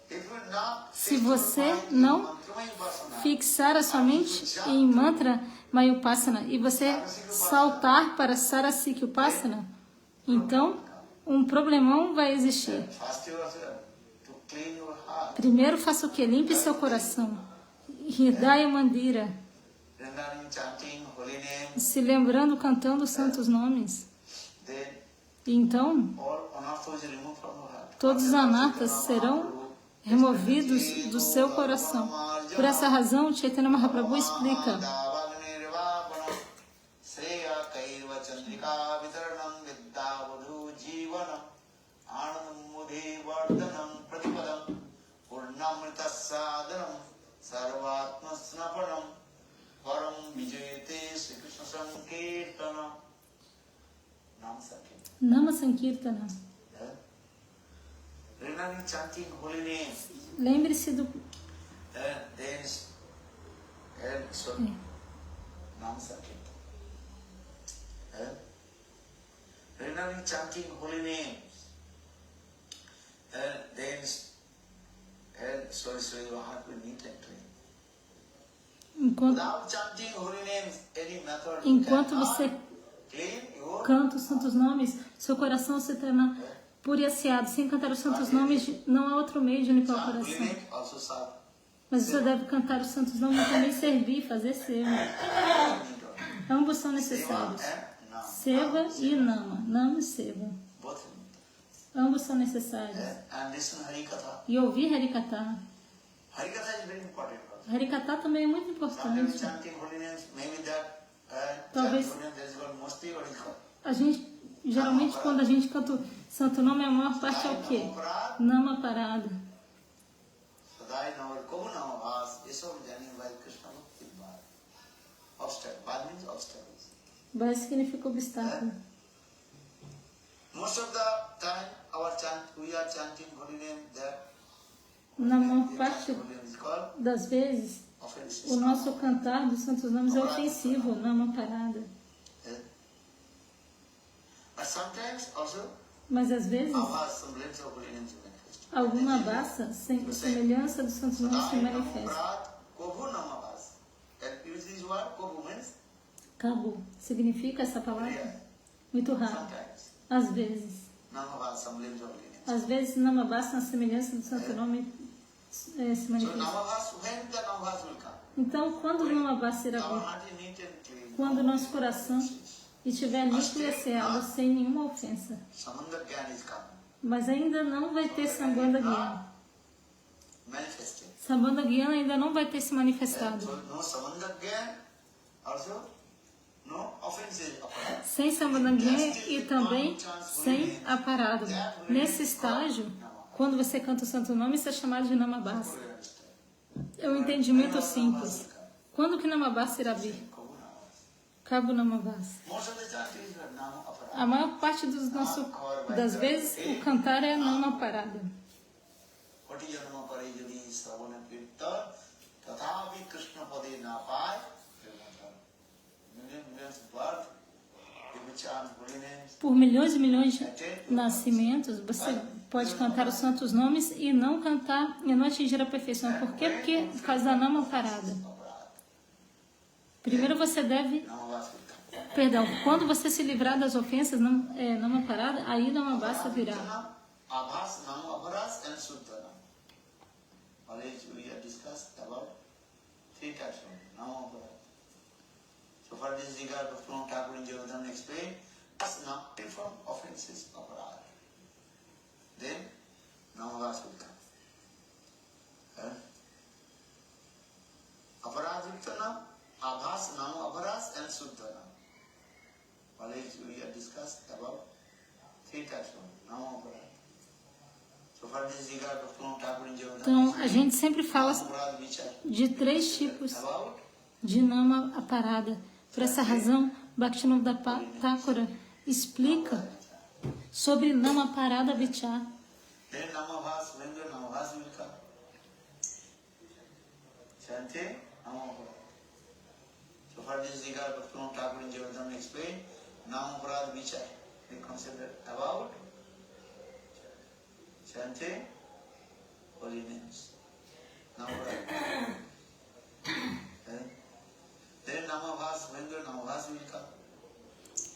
if you not Se fix your você mind in não Mantramaya Upasana, fixar a sua mente em mantra Mayupasana e você saltar para Sarasika Upasana, então um problemão vai existir. first you have to clean your heart. Primeiro faça o que? Limpe seu coração. Hridaya Mandira, Remembering chanting holy names, se lembrando, cantando os santos nomes. then E então all anarthas removed from your heart. todos os anartas serão removidos do seu coração. Por essa razão, Chaitanya Mahaprabhu explica: Nama Sankirtana. Remembering chanting holy names, Lembre-se do then so Nam Sankirtan. Remembering chanting holy names, then so your heart will neat and clean. enquanto, Without chanting holy names, any method enquanto cannot você clean your canta os santos nomes, seu coração se torna puriaciado. Sem cantar os santos nomes, não há outro meio de limpar o holy coração. name also serve. Mas você deve cantar os santos nomes e também servir, fazer seva. Ambos são necessários. Seva e Nama. Nama e Seva. Both. Ambos são necessários. And listen Harikatha. E ouvir Harikatha. Harikatha is very important. Harikatha também é muito Sometimes importante. chanting holy names, maybe that Talvez- chanting holy names, there is called Masti or Ilkha. A gente, geralmente, quando a gente canta o santo nome, a maior parte é o quê? Nama parada. Sadai Navar Kohu Namavas, Yesam Jani Vai Krishna Bhakti Bhar. Obstacle. Bhar means obstacles. Vai significa obstáculo. Most of the time, we are chanting holy name that Na maior the parte holy name is called das vezes, offenses. o nosso cantar dos santos nomes é ofensivo, Nama parada. But sometimes also, Mas às vezes, our semblance of holy names manifest. alguma bassa, sem semelhança dos santos nomes se Sadai manifesta. Namavrat Kohu Namavas. And use this word, Kohu means Cabo significa essa palavra? Muito raro. sometimes. Às vezes. Namavas, semblance of holy names. Às vezes, Namabassa, na semelhança do santo nome, se So manifesta. Namavas, when the Namavas will come? Então, quando o Namabassa irá Our vir? heart is neat and clean. Quando o nosso coração estiver limpo e asseado, sem nenhuma ofensa. Samandar Gyan is coming. Mas ainda não vai ter Sambandha Gyana. Manifesting. Sambandha Gyana ainda não vai ter se manifestado. So no Samandar Gyan, also no offenses upon. Sem Sambandha Gyana e também sem a parada. Nesse estágio, quando você canta o santo nome, isso é chamado de Namabassa. É um entendimento simples. Quando que Namabassa irá vir? Cabo Namavasa. Most of the chant is Nama Aparada. A maior parte das vezes o cantar é Nama Parada. What is Nama Parada? Jadi Savana Kirtan, Tathavi Krishna Pade Napai, millions of birth, people chant holy names. Por milhões e milhões de nascimentos, você pode cantar os santos nomes e não cantar e não atingir a perfeição. Por quê? Porque por causa da Nama Parada. Primeiro você deve... Perdão, quando você se livrar das ofensas, Nama Parada, aí Namavasa virá. Abhas, Nama Abharas and Suddhana. Already we have discussed about 3 types of Nama Abharas. So for this regard, Bhaktivinoda Thakur in Jayavardhana explained, that's not from offenses of Radha. Then Namavasa will come. Aparadviktana, Abhas, Nama Abharas and Suddhana. Already we have discussed about 3 types of Nama Abharas. So for this regard, Bhaktivinoda Thakur in Jayavardhana Então, a gente sempre fala de 3 tipos de Nama Parada. Por essa razão, Bhaktivinoda Thakura explica sobre Nama Parada Vichar. Then Namavasa, when the Namavasa will come. Chante, Namavasa. So for this regard, Bhaktivinoda Thakur in Jayavardhana explained, Namaparad Vichar. They consider about Chante, holy names. Namaparad. Then Namavasa, when the Namavasa will come.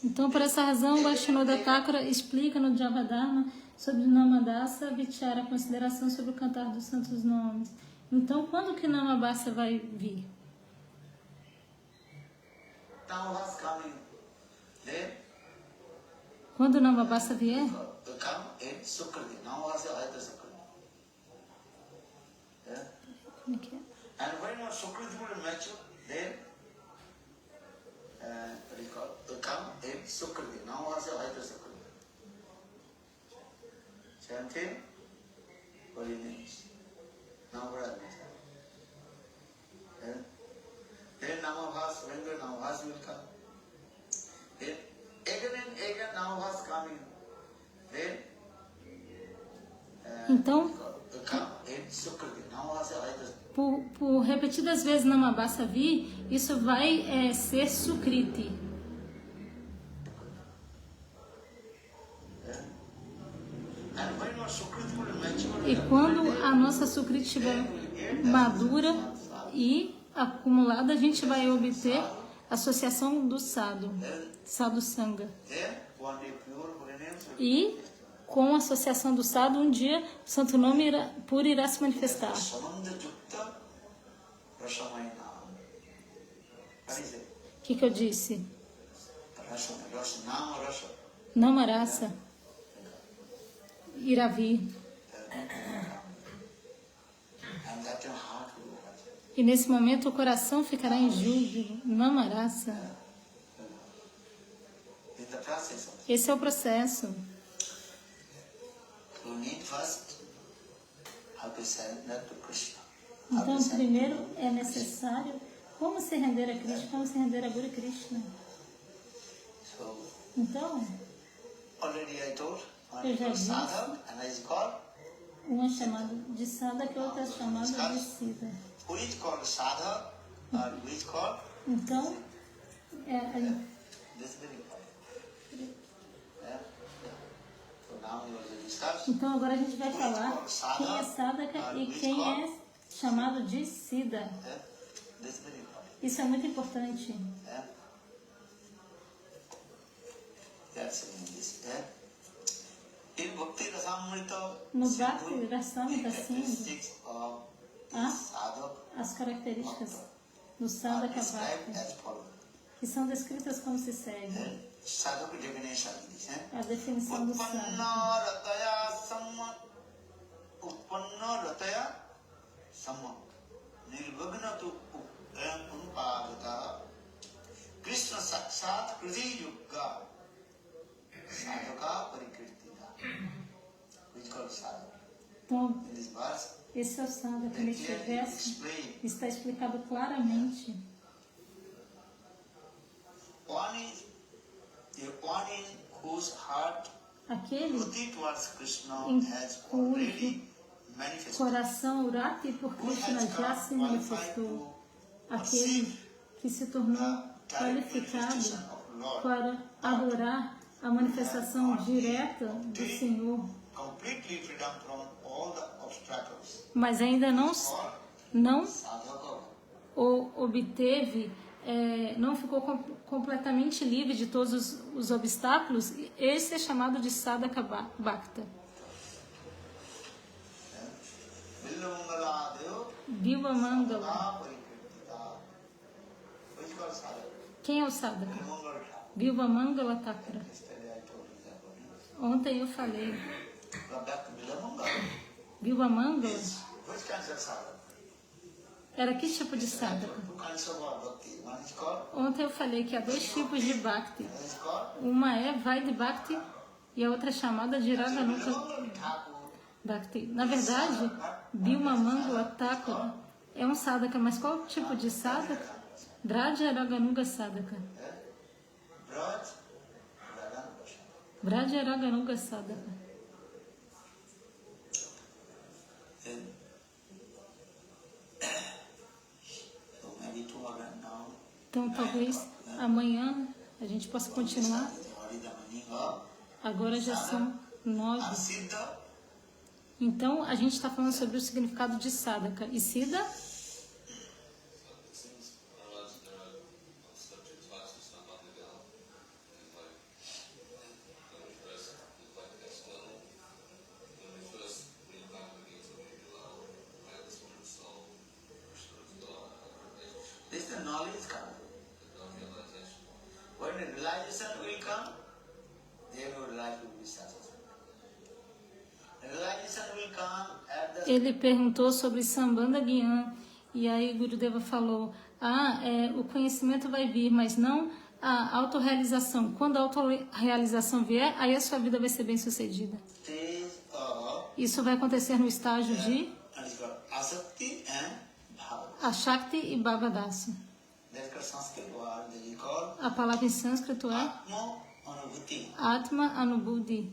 Então, por essa razão, Bhaktivinoda Thakura explica no Javadharma sobre Namadasa Vichara, a consideração sobre o cantar dos santos nomes. Então, quando que Namavasa vai vir? Namavasa coming. Then Quando Namavasa vier, will come in Sukriti. Namavasa Aita Sukriti. Yeah? como é que é? And when your Sukriti will mature, then what do you call it? Will come in Sukriti. Namavasa Aita Sukriti. Chanting holy names. Namavasa. Yeah? Then Namavasa, when the Namavasa will come, then again and again Namavasa coming. Then Então, will come in Sukriti. Namavasa Aita Sukriti. por repetidas vezes Namavasa vir, isso vai ser Sukriti. And when your Sukriti will mature, E quando a nossa Sukriti estiver madura e acumulada, a gente vai obter a associação do Sadhu, Sadhu Sangha. then one day pure holy names will E com a associação do Sadhu, um dia o santo nome puro irá se manifestar. Samanda Jukta Rasamayana. What is it? O que eu disse? Rasa, Nama Rasa. Namarasa irá vir. And that your heart will watch. E nesse momento o coração ficará em júbilo. Namarasa. In the process of Esse é o processo. you need first how to surrender to Krishna. How Então, to surrender. primeiro é necessário como se render a Krishna, como se render a Guru Krishna. So Então, already I told one Eu is já called disse. Sadhak and is called um é chamado de Sadhaka e outro é chamado de Siddha. who is called Sadhak or who is called Então, this is very important. Yeah. So now we will discuss. então agora a gente vai falar quem é Sadhaka e quem é chamado de Siddha. Yeah. This is very important. Isso é muito importante. Yeah. That's in this. Yeah. In Bhakti Rasamrita, No Bhakti Rasamrita the characteristics of Ah? the sadhak As características do are Sadhaka described Bhakti, as follows. que são descritas como se segue. Then sadhak definition is A definição do Sadhaka. Utpanna rataya samma. Utpanna rataya samma. Nirvagna tu unpadata. Krishna sakshat kriti yugga. Sadhaka parikirtita. Which is called sadhaka. Então, In this verse, esse é o Sadhaka. they Neste clearly verso explain está explicado claramente whose heart Aquele Ruti towards Krishna em has cujo already manifested. coração urati por Who Krishna has já se come qualified manifestou. to Aquele perceive que se tornou the qualificado manifestation of Lord, para adorar a manifestação direta do Senhor, completely freedom from all the obstacles. mas ainda não Sadhaka. obteve, não ficou completamente livre de todos os obstáculos. Esse é chamado de Sadhaka Bhakta. Villamangala Deo, Viva Mangala. Parikirtita. Which is called Sadhaka. Quem é o Sadhaka? Villamangala. Viva Mangala Thakura. Yesterday I told you that one. Ontem eu falei. But back to Villamangala. Viva Mangala Which kinds of sadhaka? era que tipo de Sadhaka? Two kinds of bhakti. One is called, Ontem eu falei que há dois tipos de Bhakti. one is called Uma é Vaidhi Bhakti e a outra é chamada de Raganuga Villamangala Thakur. Bhakti. Na verdade, Vilma Mangala Thakura é um Sadhaka, mas qual tipo de Sadhaka? Braja Raganuga Sadhaka. Braj, Raganuga. Braja Raganuga Sadhaka. Then, so maybe tomorrow now, Então, talvez amanhã a gente possa continuar. already the meaning of Agora já são 9. Siddha. Então, a gente está falando sobre o significado de Sadhaka. E Siddha? This is the knowledge come. When the realization will come, then your life will be successful. Realization will come at the Ele perguntou sobre Sambandha Gyan. E aí Gurudeva falou, o conhecimento vai vir, mas não a autorrealização. Quando a autorrealização vier, aí a sua vida vai ser bem sucedida. stage of Isso vai acontecer no estágio de asakti and bhava. Ashakti e Bhavadasya. That's called Sanskrit word that you call A palavra em sânscrito é Atma Anubhuti. Atma Anubhuti.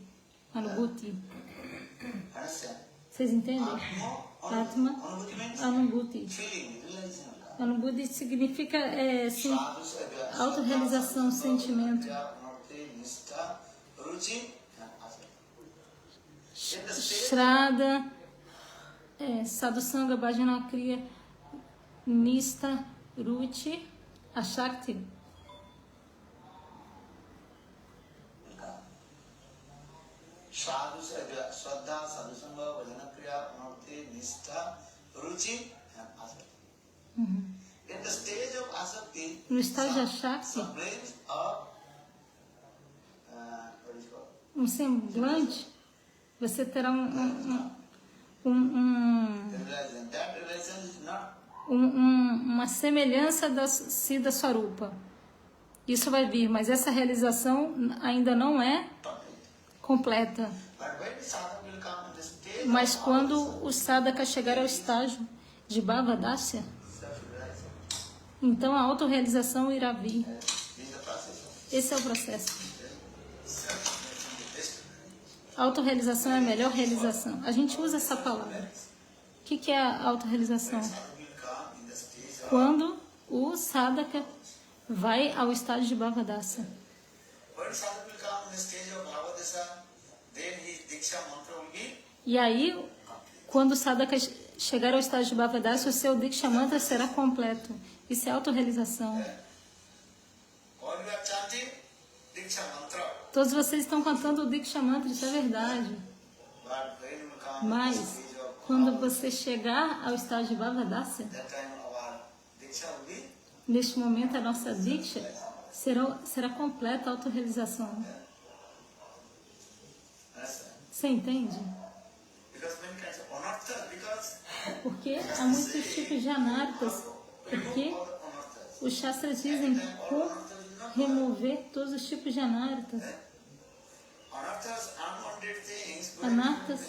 Anubhuti. Understand? Vocês entendem? Atma Anubhuti means Anubhuti. feeling, realization. Anubhuti significa Sadhu Sadhu autorrealização, sentimento. Anubhuti, Nistha, Ruchi and Asakti. In the stage Shraddha, Sadhusanga, Bhajana Kriya, Nista, Ruchi, Ashakti. Sadhu Sadhu, Shraddha, Sadhusanga, Bhajana Kriya, Anubhuti, Nistha, Ruchi and Asakti. In the stage of Asakti, No estágio de Ashakti, semblance of what is called? semblante, você terá Realization. That realization is not uma semelhança da Siddha Swarupa. Isso vai vir, mas essa realização ainda não é completa. but when the sadhaka will come in the stage Mas of quando o sadhaka chegar ao estágio de Bhavadasya, self-realization, então a autorrealização irá vir. this is the process. Esse é o processo. Self-realization is the best. Autorrealização é a melhor realização. A gente usa essa palavra. O que é a autorrealização? Sadhaka will come in the stage of Quando o sadhaka vai ao estágio de Bhavadasya. when sadhaka will come in the stage of Bhavadasa, then his Diksha mantra will be E aí, quando o sadhaka chegar ao estágio de Bhavadasya, o seu Diksha Mantra será completo. Isso é autorrealização. all you are chanting Diksha mantra. Todos vocês estão cantando o Diksha Mantra, isso é verdade. But when you will come in the Mas, stage of quando você chegar ao estágio de Bhavadasya, that time our Diksha will be neste momento a nossa Diksha será completa a autorrealização. understand? Você entende? Because many kinds of anartha, because Porque há muitos tipos de anartas. Porque all the anarthas. os Shastras dizem como remover todos os tipos de anartas. Anarthas, unwanted things, Anartas,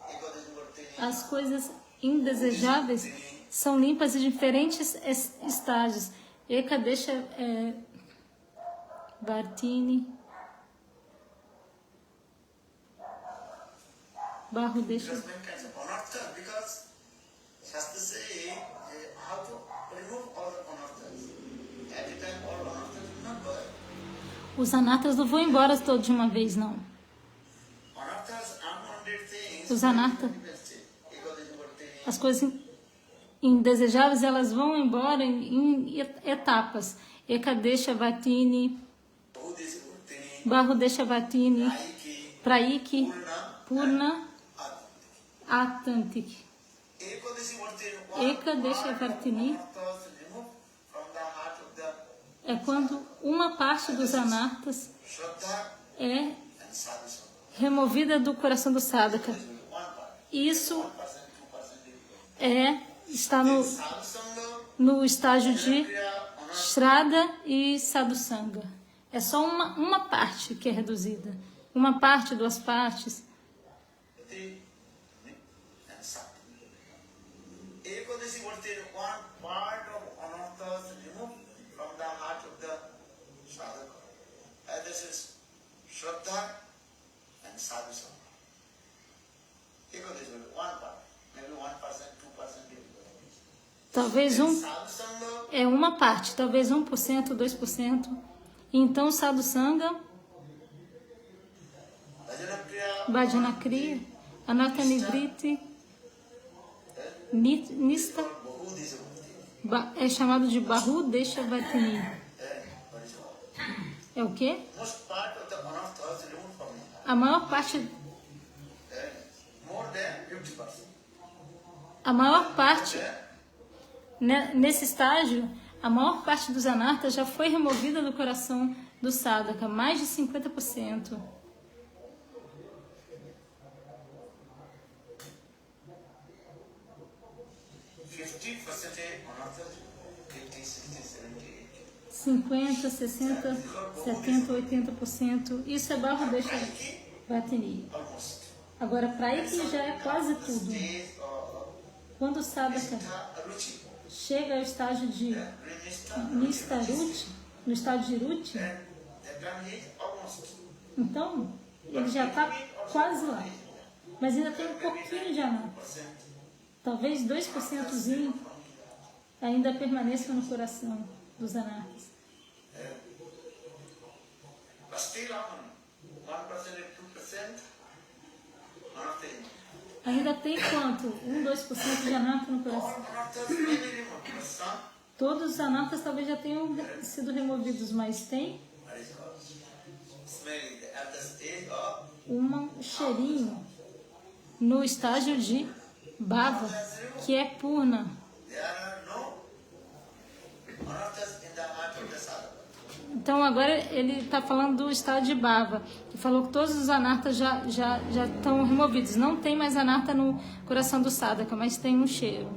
because as coisas indesejáveis, são limpas em diferentes estágios. Ekadesha Vartini, Barro deixa. Because many kinds of anarthas, because Shastra say how to remove all the anarthas. At a time all anarthas will not go. Os anartas não vão embora todos de uma vez, não. Anarthas, unwanted things, Os anartas, as coisas indesejáveis, elas vão embora em etapas. Ekadesha Vatini, Bahudesha Vatini, Praiki, Purna, Atantik. Ekadesha Vatini é quando uma parte dos anartas é removida do coração do sadhaka. Isso está no estágio de Shraddha e Sadhusanga. É só uma parte que é reduzida. Uma parte, duas partes. Talvez é uma parte, talvez 1%, 2%. Então, Sadhusanga, Bhajana Kriya, Anatta Nivriti, Nista, é chamado de Bahudesha Vatini. É o quê? A maior parte... Nesse estágio, a maior parte dos anartas já foi removida do coração do sadhaka, mais de 50%. (50%, 60%, 70%, 80%. Isso é Bahudesha Vatini. Agora, Praiki já é quase tudo. Quando o sadhaka chega ao estágio de Nistaruti, no estágio de Ruti, então ele já está quase lá. Mas ainda tem um pouquinho de anarta. Talvez 2% ainda permaneça no coração dos anartas. Ainda tem quanto? 1, 2% de anarta no coração. Todos os anartas talvez já tenham sido removidos, mas tem um cheirinho no estágio de Bhava, que é Purna. Então agora ele está falando do estado de Bhava, que falou que todos os anartas já estão removidos. Não tem mais anarta no coração do sadhaka, mas tem um cheiro.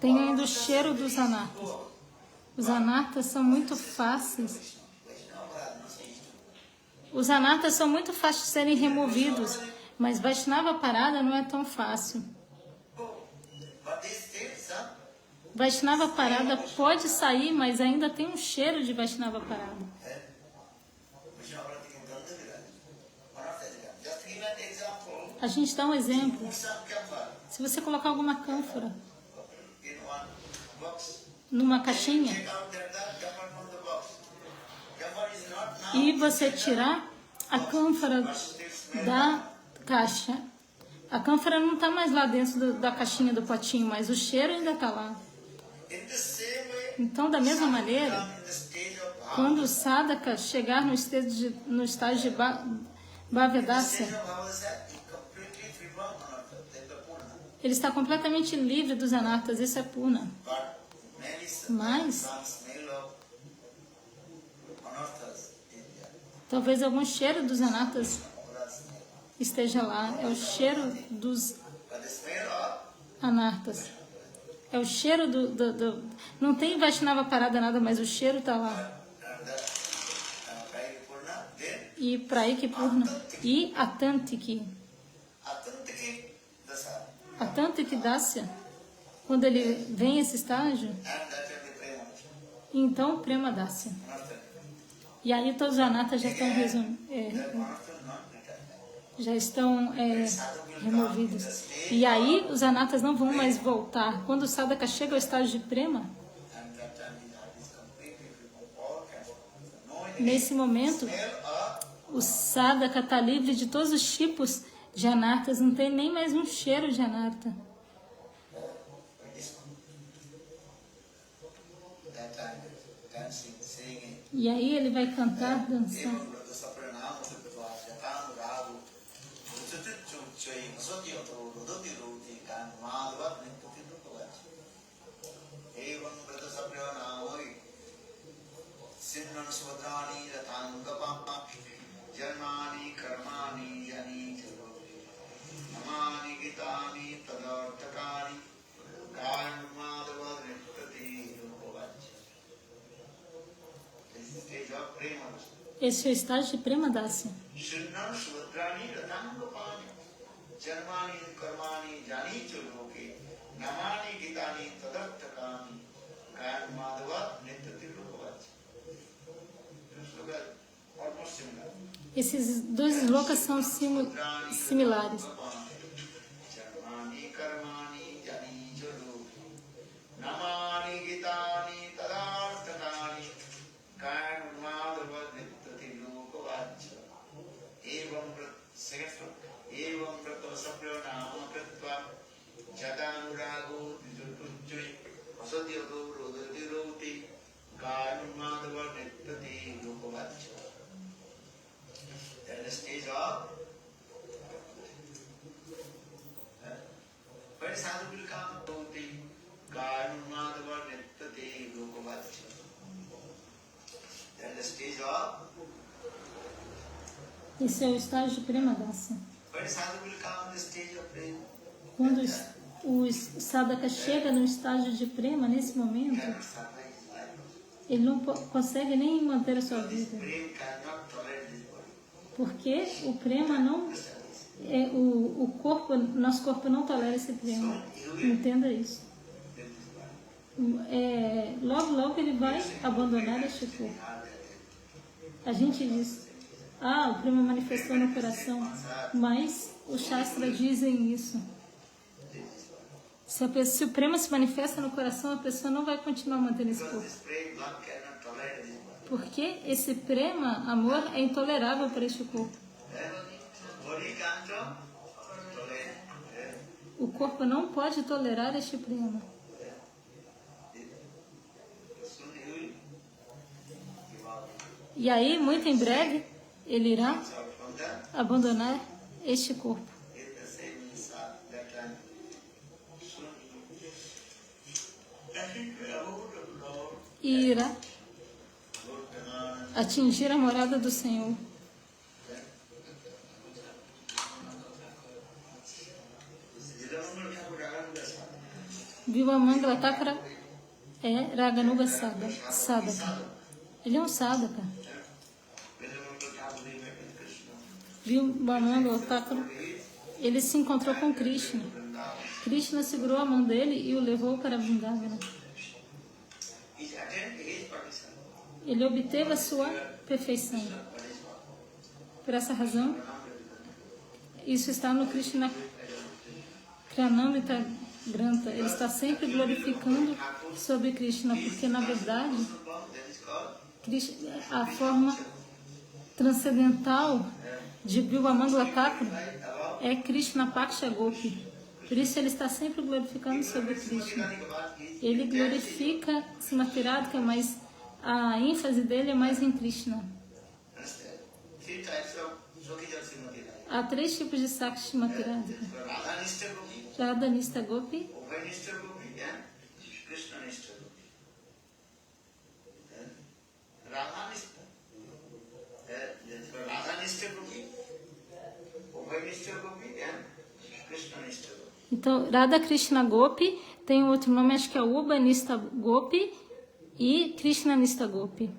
Tem ainda o cheiro dos anartas. Os anartas são muito fáceis. Os anartas são muito fáceis de serem removidos, mas Vaishnava Parada não é tão fácil. Vaishnava Parada pode sair, mas ainda tem um cheiro de Vaishnava Parada. A gente dá um exemplo. Se você colocar alguma cânfora numa caixinha e você tirar a cânfora da caixa, a cânfora não está mais lá dentro da caixinha do potinho, mas o cheiro ainda está lá. Então, da mesma maneira, quando o sadhaka chegar no estágio de Bhavedasya, ele está completamente livre dos anartas, isso é Purna. Mas talvez algum cheiro dos anartas esteja lá. É o cheiro dos anartas. É o cheiro do... Não tem Vaishnava Parada nada, mas o cheiro está lá. E Praiki Purna. E Atantiki. Atantiki Dasya. Quando ele vem esse estágio, então Prema Dasya. E aí todos os anatas já estão removidos. E aí os anatas não vão mais voltar. Quando o sadhaka chega ao estágio de prema, nesse momento, o sadhaka está livre de todos os tipos de anartas, não tem nem mais um cheiro de anarta. E aí ele vai cantar, dançar. Esse é o estágio de Prema Dasya. Esses dois slokas são similares. Esse é o estágio de Prema Dasya. Quando o sadhaka chega no estágio de Prema, nesse momento, ele não consegue nem manter a sua vida. Porque o Prema não... nosso corpo não tolera esse Prema. Entenda isso. Logo ele vai abandonar este corpo. A gente diz, o Prema manifestou no coração, mas os Shastras dizem isso. Se o Prema se manifesta no coração, a pessoa não vai continuar mantendo esse corpo. Porque esse Prema, amor, é intolerável para este corpo. O corpo não pode tolerar este Prema. E aí, muito em breve, ele irá abandonar este corpo. E irá atingir a morada do Senhor. Vivamangala Thakura é Raganuga Sadhaka. Ele é um sadhaka. Vivamangala Thakura, ele se encontrou com Krishna. Krishna segurou a mão dele e o levou para Vrindavana. Ele obteve a sua perfeição. Por essa razão, isso está no Krishna Pranamita Granta. Ele está sempre glorificando sobre Krishna, porque na verdade a forma transcendental de Vivamangala Thakura é Krishna Paksha Gopi. Por isso ele está sempre glorificando sobre Krishna. Ele glorifica Srimati Radhika, mas a ênfase dele é mais em Krishna. Há 3 tipos de Sakshi Srimati Radhika: Radhanista Gopi, então, Radha Krishna Gopi tem outro nome, acho que é Ubanista Gopi e Krishnanista Gopi.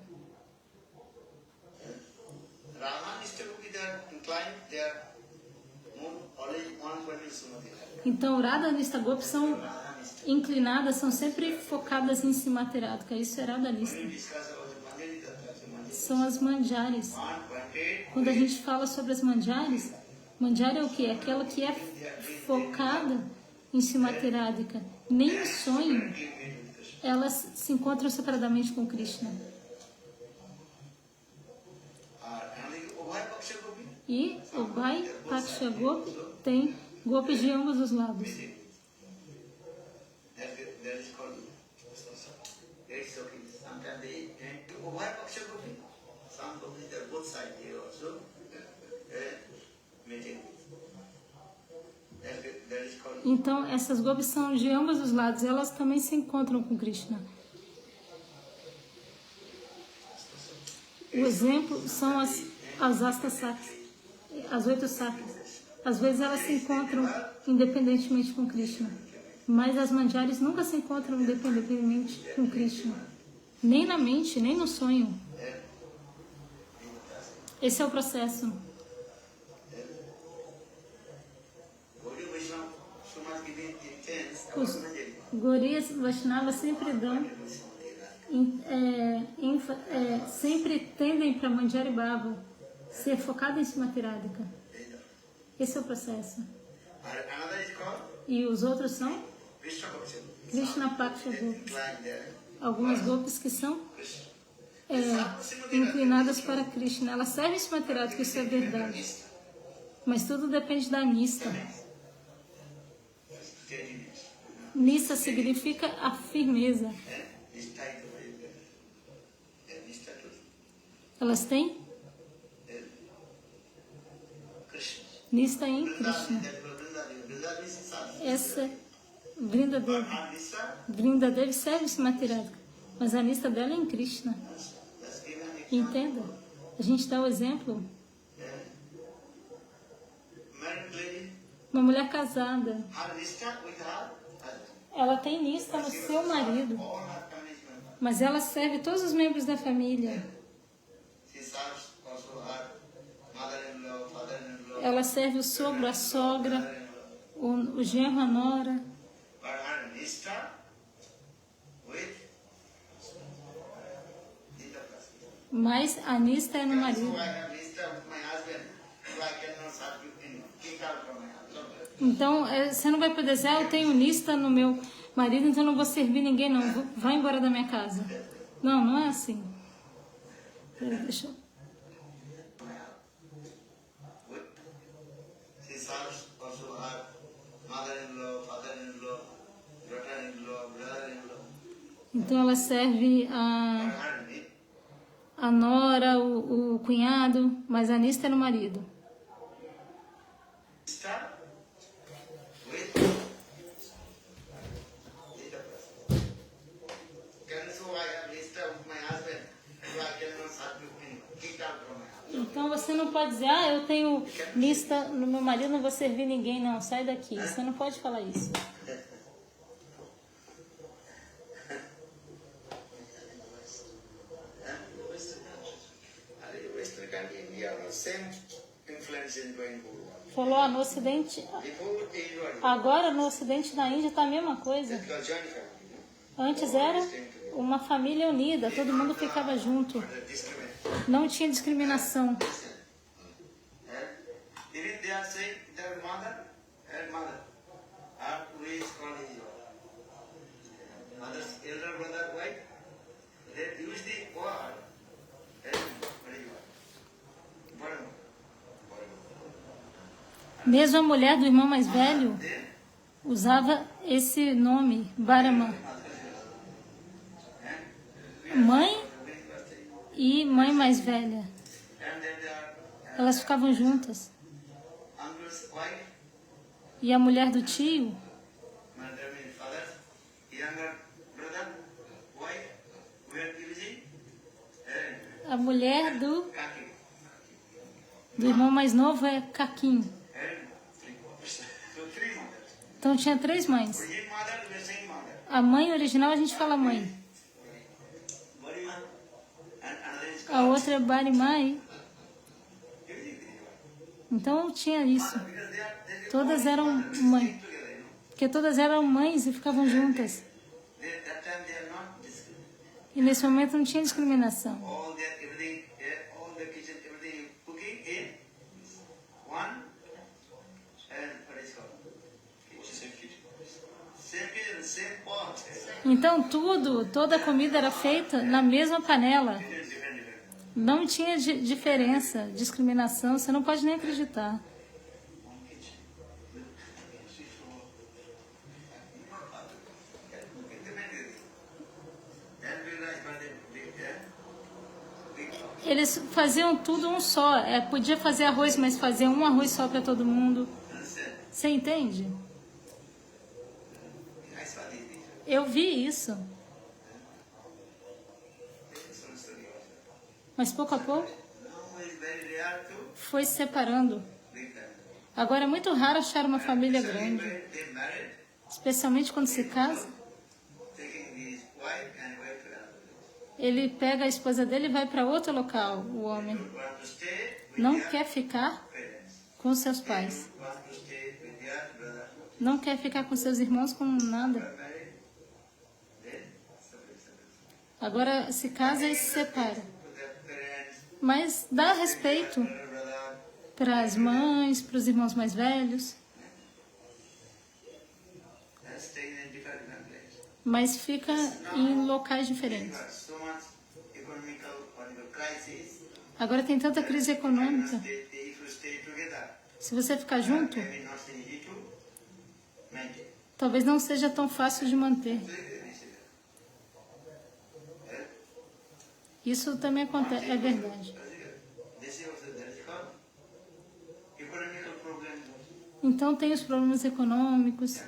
Então, Radhanista Gopi são inclinadas, são sempre focadas em Srimati Radhika. Isso é Radhanista. são as manjares. Quando a gente fala sobre as manjares, manjari é o quê? Aquela que é focada em Srimatradhika. Nem no sonho elas se encontram separadamente com Krishna. E o Vai Paksha Gopi tem golpes de ambos os lados. Então, essas gopis são de ambos os lados, elas também se encontram com Krishna. O exemplo são as Astasakhis, as 8 sakhis. Às vezes elas se encontram independentemente com Krishna, mas as manjaris nunca se encontram independentemente com Krishna, nem na mente, nem no sonho. Esse é o processo. Os Gauris Vaishnavas sempre dão, sempre tendem para Manjari Bhava, ser focado em Srimatradhika. Esse é o processo. E os outros são Krishna Paksha Gopis. Algumas gopis que são inclinadas para Krishna. Elas servem Srimatradhika, isso é verdade. Mas tudo depende da Nista. Nista significa a firmeza. Elas têm Nista em Krishna. Essa Vrindadevi serve Srimatradhika, mas a Nista dela é em Krishna. Entenda? A gente dá o exemplo. Uma mulher casada, ela tem Nista no seu marido, mas ela serve todos os membros da família. Ela serve o sogro, a sogra, o genro, a nora. Mas a Nista é no marido. Então, você não vai poder dizer, eu tenho Nista no meu marido, então não vou servir ninguém, não. Vai embora da minha casa. Não, não é assim. Deixa eu... Então ela serve a nora, o cunhado, mas a Nista é no marido. Então você não pode dizer, eu tenho Nista no meu marido, não vou servir ninguém, não, sai daqui. Você não pode falar isso. Falou, no Ocidente, agora no Ocidente da Índia está a mesma coisa. Antes era uma família unida, todo mundo ficava junto. Não tinha discriminação. Mesmo a mulher do irmão mais velho usava esse nome, Bharama. Mãe e mãe mais velha. Elas ficavam juntas. E a mulher do tio, a mulher do irmão mais novo é Kakin. Então tinha 3 mães. A mãe original a gente fala mãe. A outra é Barimai. Então tinha isso. Todas eram mães. Porque todas eram mães e ficavam juntas. E nesse momento não tinha discriminação. Então toda a comida era feita na mesma panela. Não tinha diferença, discriminação, você não pode nem acreditar. Eles faziam tudo um só. Podia fazer arroz, mas fazia um arroz só para todo mundo. Você entende? Eu vi isso. Mas pouco a pouco foi se separando. Agora é muito raro achar uma família grande, especialmente quando se casa. Ele pega a esposa dele e vai para outro local, o homem. Não quer ficar com seus pais. Não quer ficar com seus irmãos com nada. Agora se casa e se separa. Mas dá respeito para as mães, para os irmãos mais velhos. Mas fica em locais diferentes. Agora tem tanta crise econômica. Se você ficar junto, talvez não seja tão fácil de manter. Isso também acontece, é verdade. Então tem os problemas econômicos.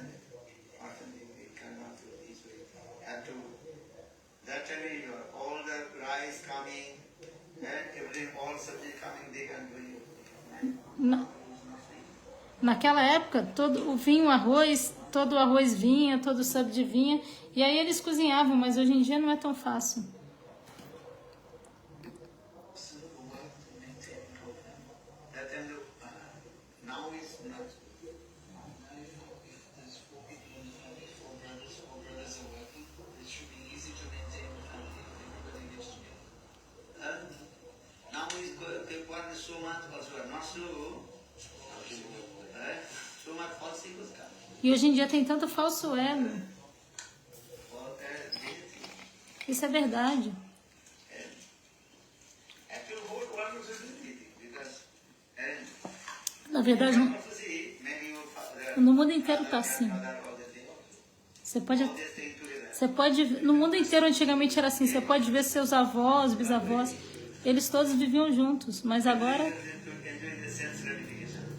Naquela época, todo o vinho, arroz, todo o arroz vinha, todo o sabji vinha, e aí eles cozinhavam, mas hoje em dia não é tão fácil. E hoje em dia tem tanto falso ego. Isso é verdade. Na verdade, no mundo inteiro está assim. Você pode, no mundo inteiro antigamente era assim, você pode ver seus avós, bisavós, eles todos viviam juntos, mas agora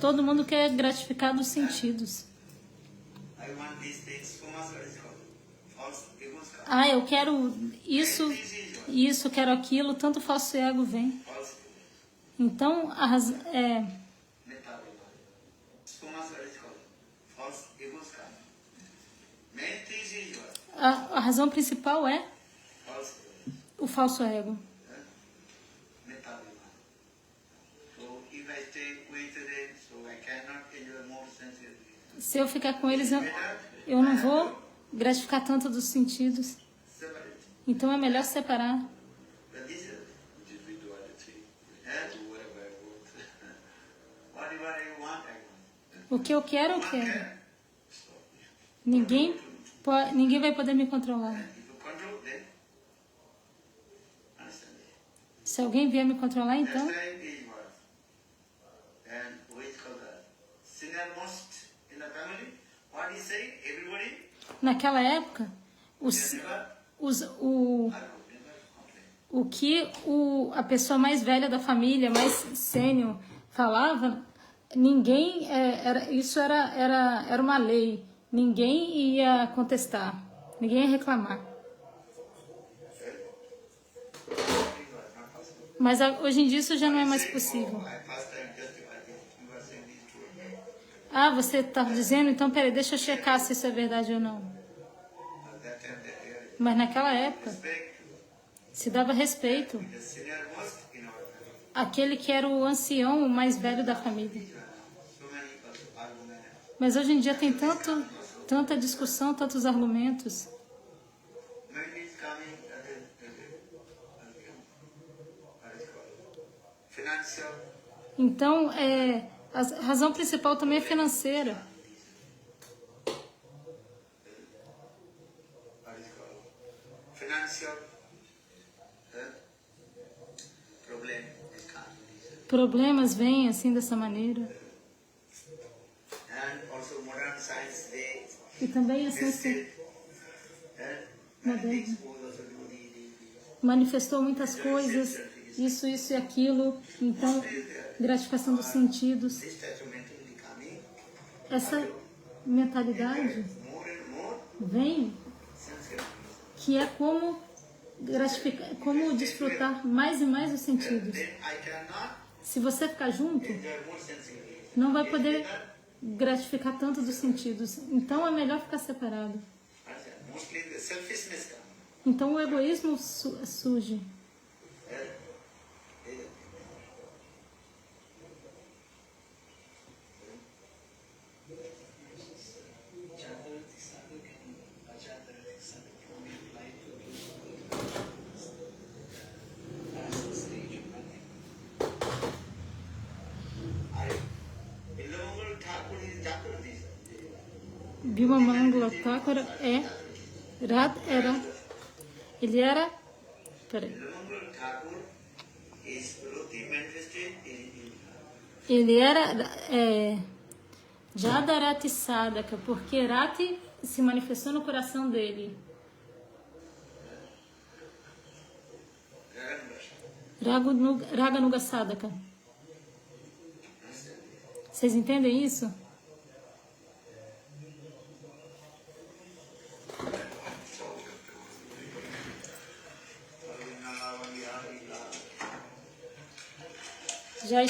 todo mundo quer gratificar dos sentidos. Ah, eu quero isso, quero aquilo, tanto falso ego vem. Então, a razão principal é o falso ego. Se eu ficar com eles, eu não vou gratificar tanto dos sentidos. Então é melhor separar. O que eu quero, eu quero. Ninguém vai poder me controlar. Se alguém vier me controlar, então... Naquela época, o que a pessoa mais velha da família, mais sênior, falava, ninguém, isso era uma lei, ninguém ia contestar, ninguém ia reclamar. Mas hoje em dia isso já não é mais possível. Ah, você está dizendo? Então, peraí, deixa eu checar se isso é verdade ou não. Mas naquela época, se dava respeito. Aquele que era o ancião, o mais velho da família. Mas hoje em dia tem tanta discussão, tantos argumentos. Então, a razão principal também é financeira. problemas vêm assim dessa maneira. And also modern science, they E também a ciência tested and things was also do the manifestou muitas coisas, isso e aquilo. Então, gratificação dos sentidos. this type of mental becoming Essa mentalidade more and more vem sense gratification. que é como gratificar, como desfrutar mais e mais os sentidos. Then I cannot Se você ficar junto, enjoy more sense gratification. não vai poder gratificar tanto dos sentidos. Então é melhor ficar separado. Mostly the selfishness comes. Então o egoísmo surge. Bhimamangala Thakura ele era, peraí, ele era Jadarati Sadhaka, porque Rati se manifestou no coração dele. Raganuga Sadhaka. Vocês entendem isso? Já